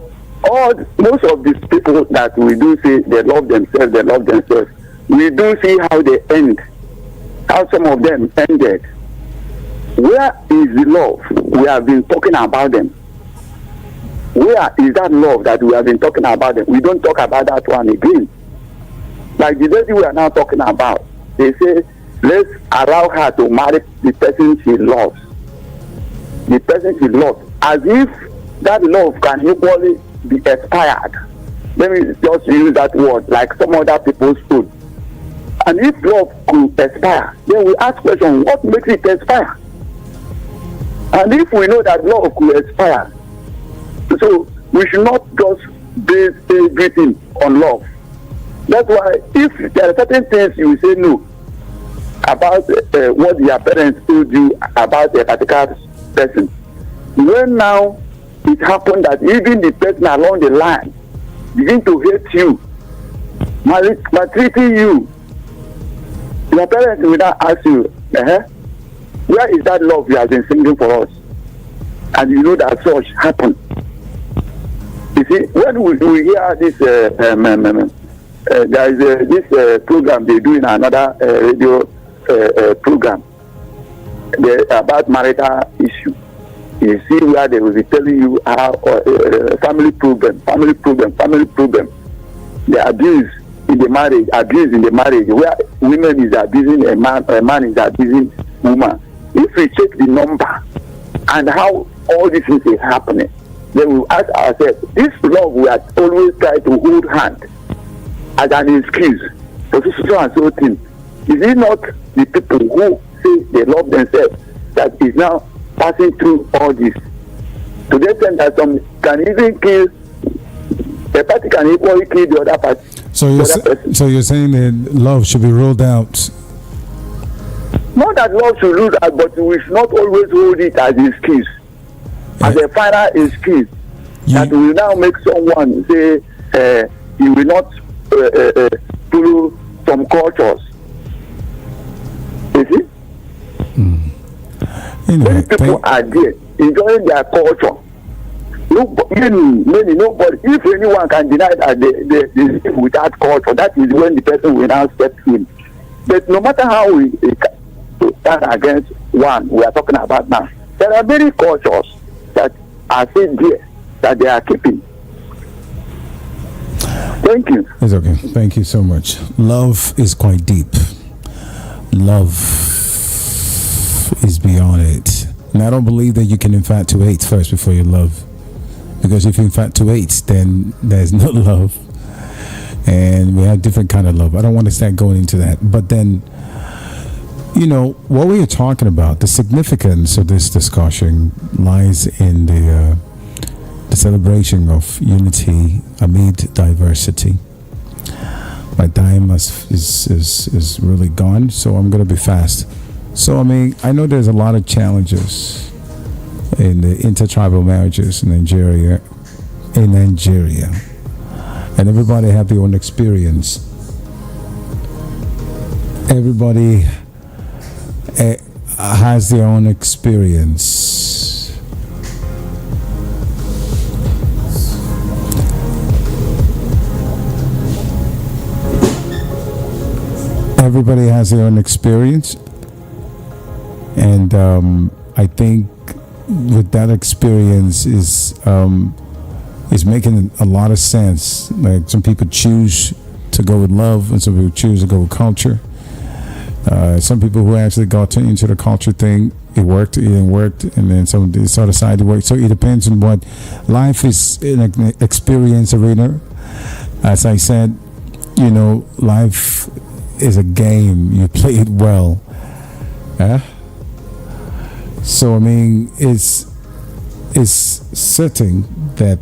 most of these people that we do say they love themselves, we do see how they end, how some of them ended. Where is the love we have been talking about them? Where is that love that we have been talking about them? We don't talk about that one again. Like the lady we are now talking about, they say, let's allow her to marry the person she loves. The person she loves. As if that love can equally be expired. Let me just use that word, like some other people's food. And if love could expire, then we ask question, what makes it expire? And if we know that love could expire, so we should not just base everything on love. That's why if there are certain things you say no, about what your parents told you about a particular person. When now it happened that even the person along the line begin to hate you, maltreating you, your parents will now ask you, where is that love you have been singing for us? And you know that such happen. You see, when we hear this, there is this program they do in another radio program about marital issue. You see where they will be telling you how family problem, the abuse in the marriage, where women is abusing a man is abusing woman. If we check the number and how all these things is happening, then we ask ourselves, this love we are always trying to hold hand as an excuse for so and so thing. Is it not the people who say they love themselves that is now passing through all this? To the extent that some can even kill, the party can equally kill the other party. So you're saying that love should be ruled out? Not that love should rule out, but we should not always hold it as an excuse. As a final excuse that will now make someone say he will not follow some cultures. You see? Many people are there enjoying their culture. Many, nobody. If anyone can deny that they live without culture, that is when the person will now step in. But no matter how we stand against one we are talking about now, there are many cultures that are still there that they are keeping. Thank you. It's okay. Thank you so much. Love is quite deep. Love is beyond it. And I don't believe that you can infatuate first before you love. Because if you infatuate, then there's no love. And we have different kind of love. I don't want to start going into that. But then, you know, what we are talking about, the significance of this discussion lies in the celebration of unity amid diversity. My time is really gone, so I'm going to be fast. So, I mean, I know there's a lot of challenges in the intertribal marriages in Nigeria. And everybody have their own experience. Everybody has their own experience. Everybody has their own experience. And I think with that experience is making a lot of sense. Like some people choose to go with love, and some people choose to go with culture. Some people who actually got into the culture thing, it worked, it didn't work, and then some sort of side it worked. So it depends on what life is in an experience arena. As I said, you know, life is a game. You play it well. So I mean, it's certain that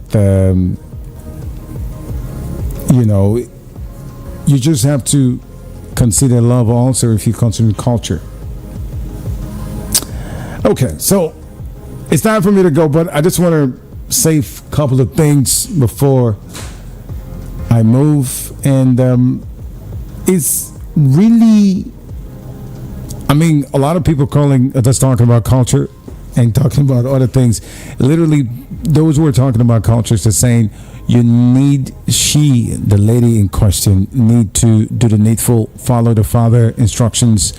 you know, you just have to consider love also if you consider culture. Okay, so it's time for me to go, but I just want to say a couple of things before I move. And it's really, I mean, a lot of people calling just talking about culture and talking about other things. Literally, those who are talking about culture are saying you need, the lady in question, need to do the needful, follow the father instructions,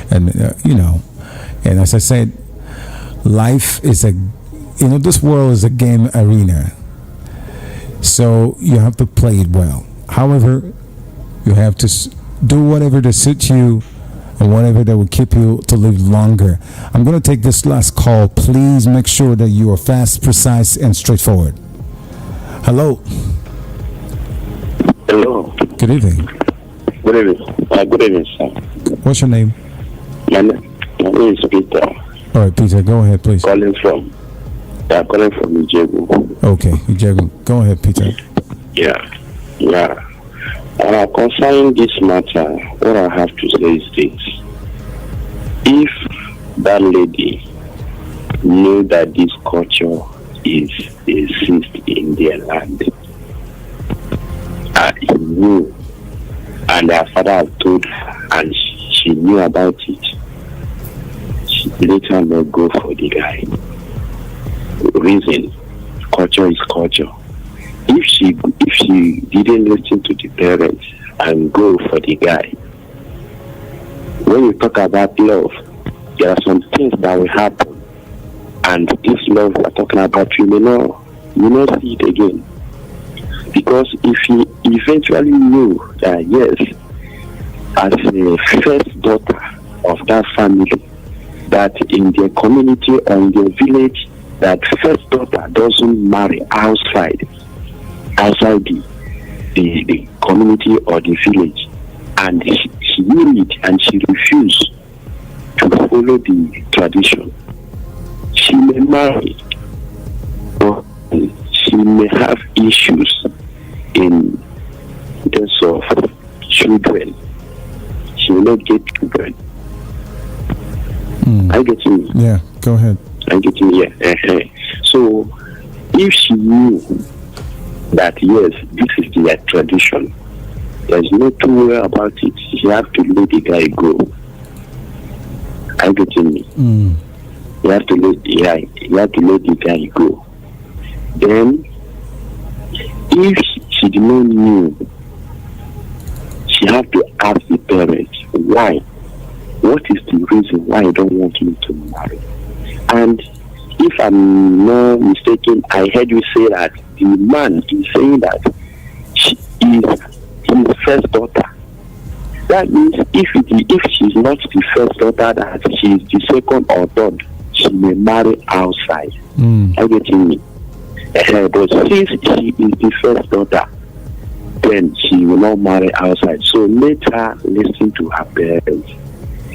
and you know. And as I said, life is this world is a game arena. So you have to play it well. However, you have to do whatever to suit you and whatever that will keep you to live longer. I'm going to take this last call. Please make sure that you are fast, precise, and straightforward. Hello. Hello. Good evening. Good evening. Good evening, sir. What's your name? My name is Peter. All right, Peter, go ahead, please. Calling from Ijeoma. Okay, Ijeoma. Go ahead, Peter. Yeah. Concerning this matter, what I have to say is this. if that lady knew that this culture exists in their land, he knew, and her father had told her, and she knew about it, she later not go for the guy. Reason, culture is culture. If she didn't listen to the parents and go for the guy, when you talk about love, there are some things that will happen, and this love we're talking about, you may not see it again. Because if he eventually knew that, yes, as a first daughter of that family, that in their community or in their village, that first daughter doesn't marry outside the community or the village, and she knew it and she refused to follow the tradition, she may marry, or she may have issues in terms of children. She will not get children. I get you. Yeah, go ahead. I get you. Yeah. So, if she knew that yes, this is their tradition, there's no two way about it. She have to let the guy go. I get you. You have to let the guy go. Then, if she did not know, she have to ask the parents why. What is the reason why you don't want me to marry? And if I'm not mistaken, I heard you say that the man is saying that she is his first daughter. That means if she's not the first daughter, that she is the second or third, she may marry outside. I get you. But since she is the first daughter, then she will not marry outside. So let her listen to her parents.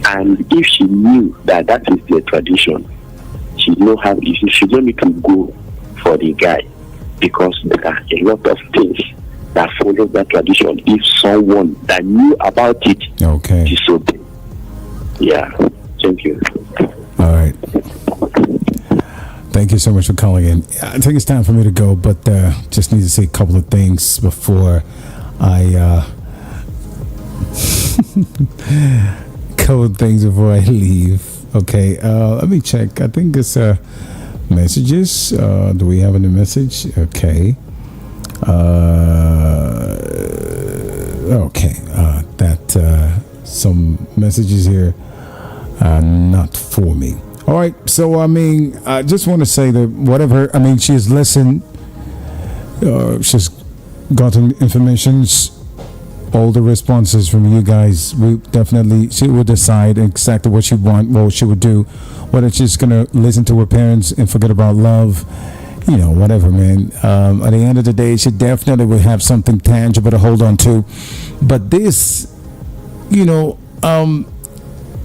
And if she knew that that is their tradition, she don't have issues. She don't need to go for the guy, because there are a lot of things that follow that tradition. If someone that knew about it disobeyed. Yeah. Thank you. All right. Thank you so much for calling in. I think it's time for me to go, but just need to say a couple of things before I code things before I leave. Okay, let me check. I think it's messages. Do we have any message? Okay. Some messages here are not for me. All right, so I just want to say that whatever, she's listened, she's gotten informations, all the responses from you guys. She will decide exactly what she would do, whether she's gonna listen to her parents and forget about love, whatever, man. At the end of the day, she definitely will have something tangible to hold on to. But this,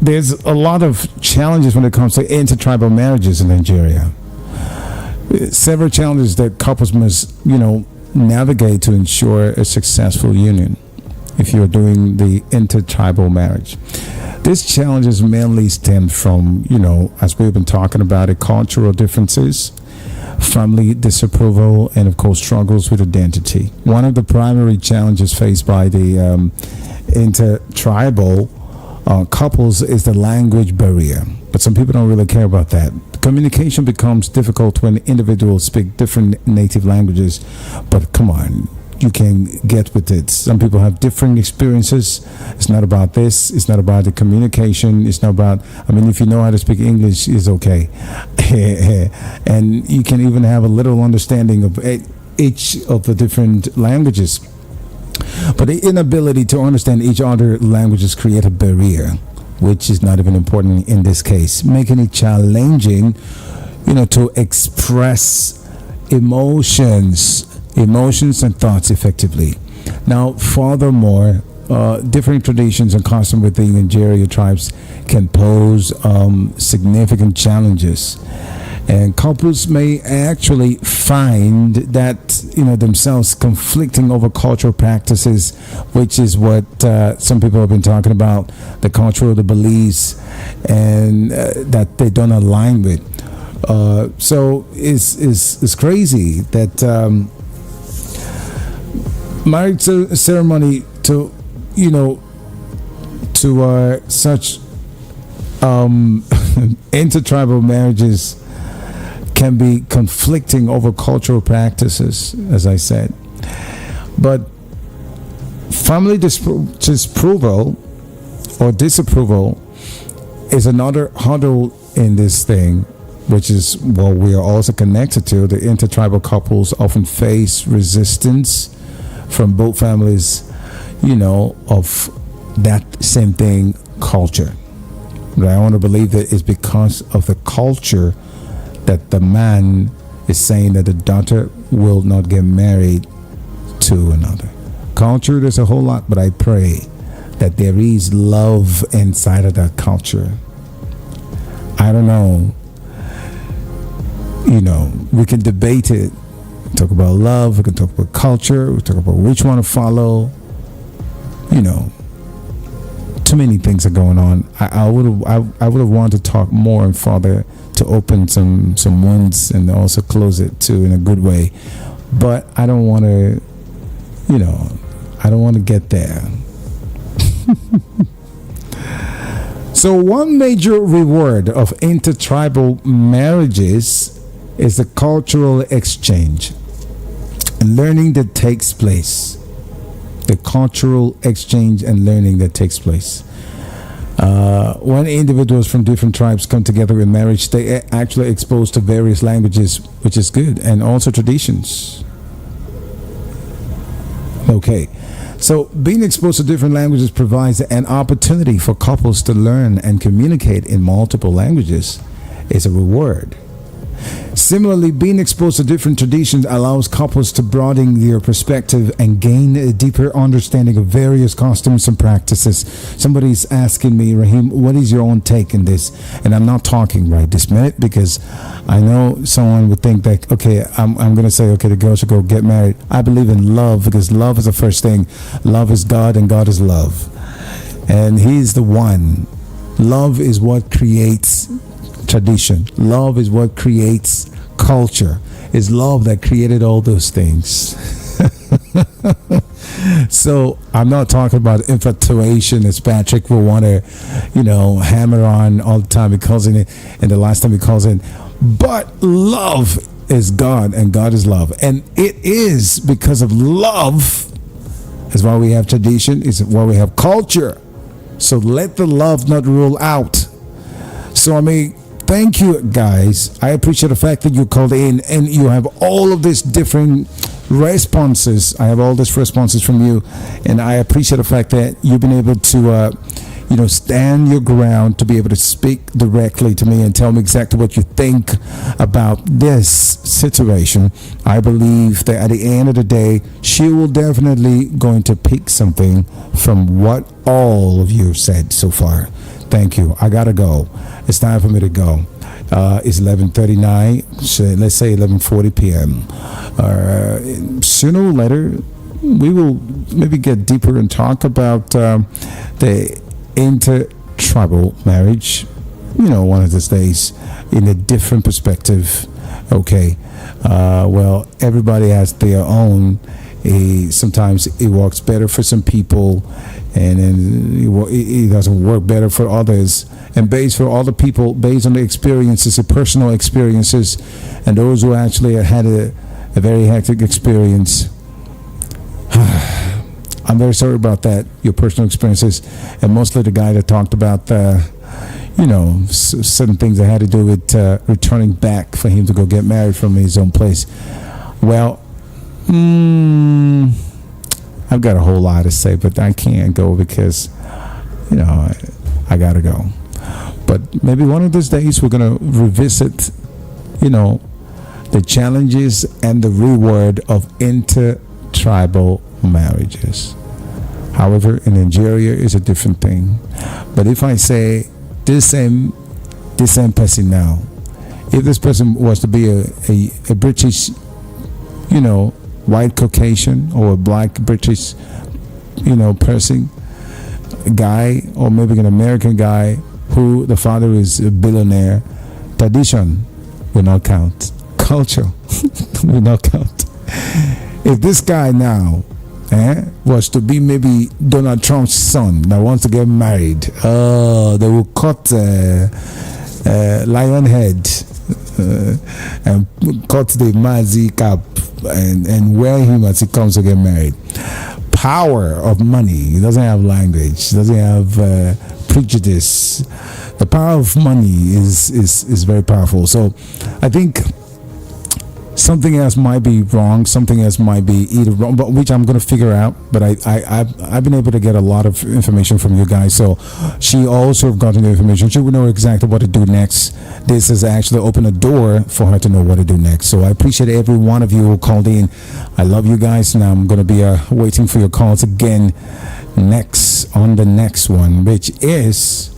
there's a lot of challenges when it comes to intertribal marriages in Nigeria. Several challenges that couples must, navigate to ensure a successful union if you're doing the intertribal marriage. These challenges mainly stem from, as we've been talking about it, cultural differences, family disapproval, and of course struggles with identity. One of the primary challenges faced by the intertribal couples is the language barrier, but some people don't really care about that. Communication becomes difficult when individuals speak different native languages, but come on, you can get with it. Some people have different experiences. It's not about this. It's not about the communication. It's not about, if you know how to speak English, it's okay. And you can even have a little understanding of each of the different languages. But the inability to understand each other languages create a barrier, which is not even important in this case, making it challenging, to express emotions and thoughts effectively. Now, furthermore, different traditions and customs within Nigeria tribes can pose significant challenges. And couples may actually find that themselves conflicting over cultural practices, which is what some people have been talking about, the cultural, the beliefs, and that they don't align with. So it's crazy that marriage ceremony to such intertribal marriages can be conflicting over cultural practices, as I said. But family disapproval or disapproval is another hurdle in this thing, which is what we are also connected to. The intertribal couples often face resistance from both families, of that same thing, culture. But I want to believe that it's because of the culture that the man is saying that the daughter will not get married to another. Culture, there's a whole lot, but I pray that there is love inside of that culture. I don't know. We can debate it. Talk about love, we can talk about culture, we talk about which one to follow. Too many things are going on. I would have wanted to talk more and further to open some wounds and also close it too in a good way. But I don't want to, I don't want to get there. So one major reward of intertribal marriages is the cultural exchange and learning that takes place. The cultural exchange and learning that takes place. When individuals from different tribes come together in marriage, they are actually exposed to various languages, which is good, and also traditions. Okay, so being exposed to different languages provides an opportunity for couples to learn and communicate in multiple languages. It's a reward. Similarly, being exposed to different traditions allows couples to broaden their perspective and gain a deeper understanding of various customs and practices. Somebody's asking me, Raheem, what is your own take in this? And I'm not talking right this minute because I know someone would think that, okay, I'm going to say, okay, the girl should go get married. I believe in love because love is the first thing. Love is God and God is love. And He's the one. Love is what creates tradition. Love is what creates culture. It's love that created all those things. So I'm not talking about infatuation as Patrick will want to, hammer on all the time because in it, and the last time he calls in. But love is God and God is love. And it is because of love is why we have tradition, is why we have culture. So let the love not rule out. So thank you, guys. I appreciate the fact that you called in and you have all of these different responses. I have all these responses from you, and I appreciate the fact that you've been able to, stand your ground to be able to speak directly to me and tell me exactly what you think about this situation. I believe that at the end of the day, she will definitely going to pick something from what all of you said so far. Thank you. I gotta go. It's time for me to go. It's 11:39. So let's say 11:40 p.m. Sooner or later, we will maybe get deeper and talk about the intertribal marriage. One of these days, in a different perspective. Okay. Well, everybody has their own. Sometimes it works better for some people, and then it doesn't work better for others. And based for all the people, based on the experiences, the personal experiences, and those who actually had a very hectic experience. I'm very sorry about that, your personal experiences, and mostly the guy that talked about certain things that had to do with returning back for him to go get married from his own place. Well, I've got a whole lot to say, but I can't go because, I gotta go. But maybe one of those days we're gonna revisit, the challenges and the reward of intertribal marriages. However, in Nigeria is a different thing. But if I say this same person now if this person was to be a British, white Caucasian or a black British, person, guy, or maybe an American guy who the father is a billionaire, tradition will not count. Culture will not count. If this guy now was to be maybe Donald Trump's son that wants to get married, they will cut lion head and cut the Mazi cap and wear him as he comes to get married. Power of money. He doesn't have language. He doesn't have prejudice. The power of money is very powerful. So I think something else might be wrong. Something else might be either wrong, but which I'm going to figure out. But I've been able to get a lot of information from you guys. So she also have gotten the information. She would know exactly what to do next. This has actually opened a door for her to know what to do next. So I appreciate every one of you who called in. I love you guys. Now I'm going to be waiting for your calls again on the next one, which is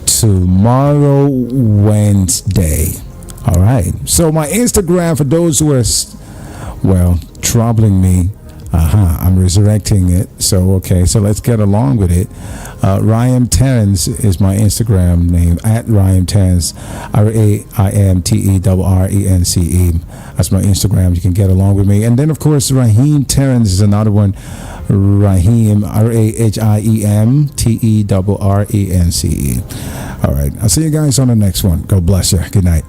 tomorrow, Wednesday. All right. So my Instagram, for those who are, troubling me, I'm resurrecting it. So, okay. So let's get along with it. Ryan Terrence is my Instagram name, at Ryan Terrence, RAIMTERRENCE. That's my Instagram. You can get along with me. And then, of course, Raheem Terrence is another one. Raheem, RAHIEMTERRENCE. All right. I'll see you guys on the next one. God bless you. Good night.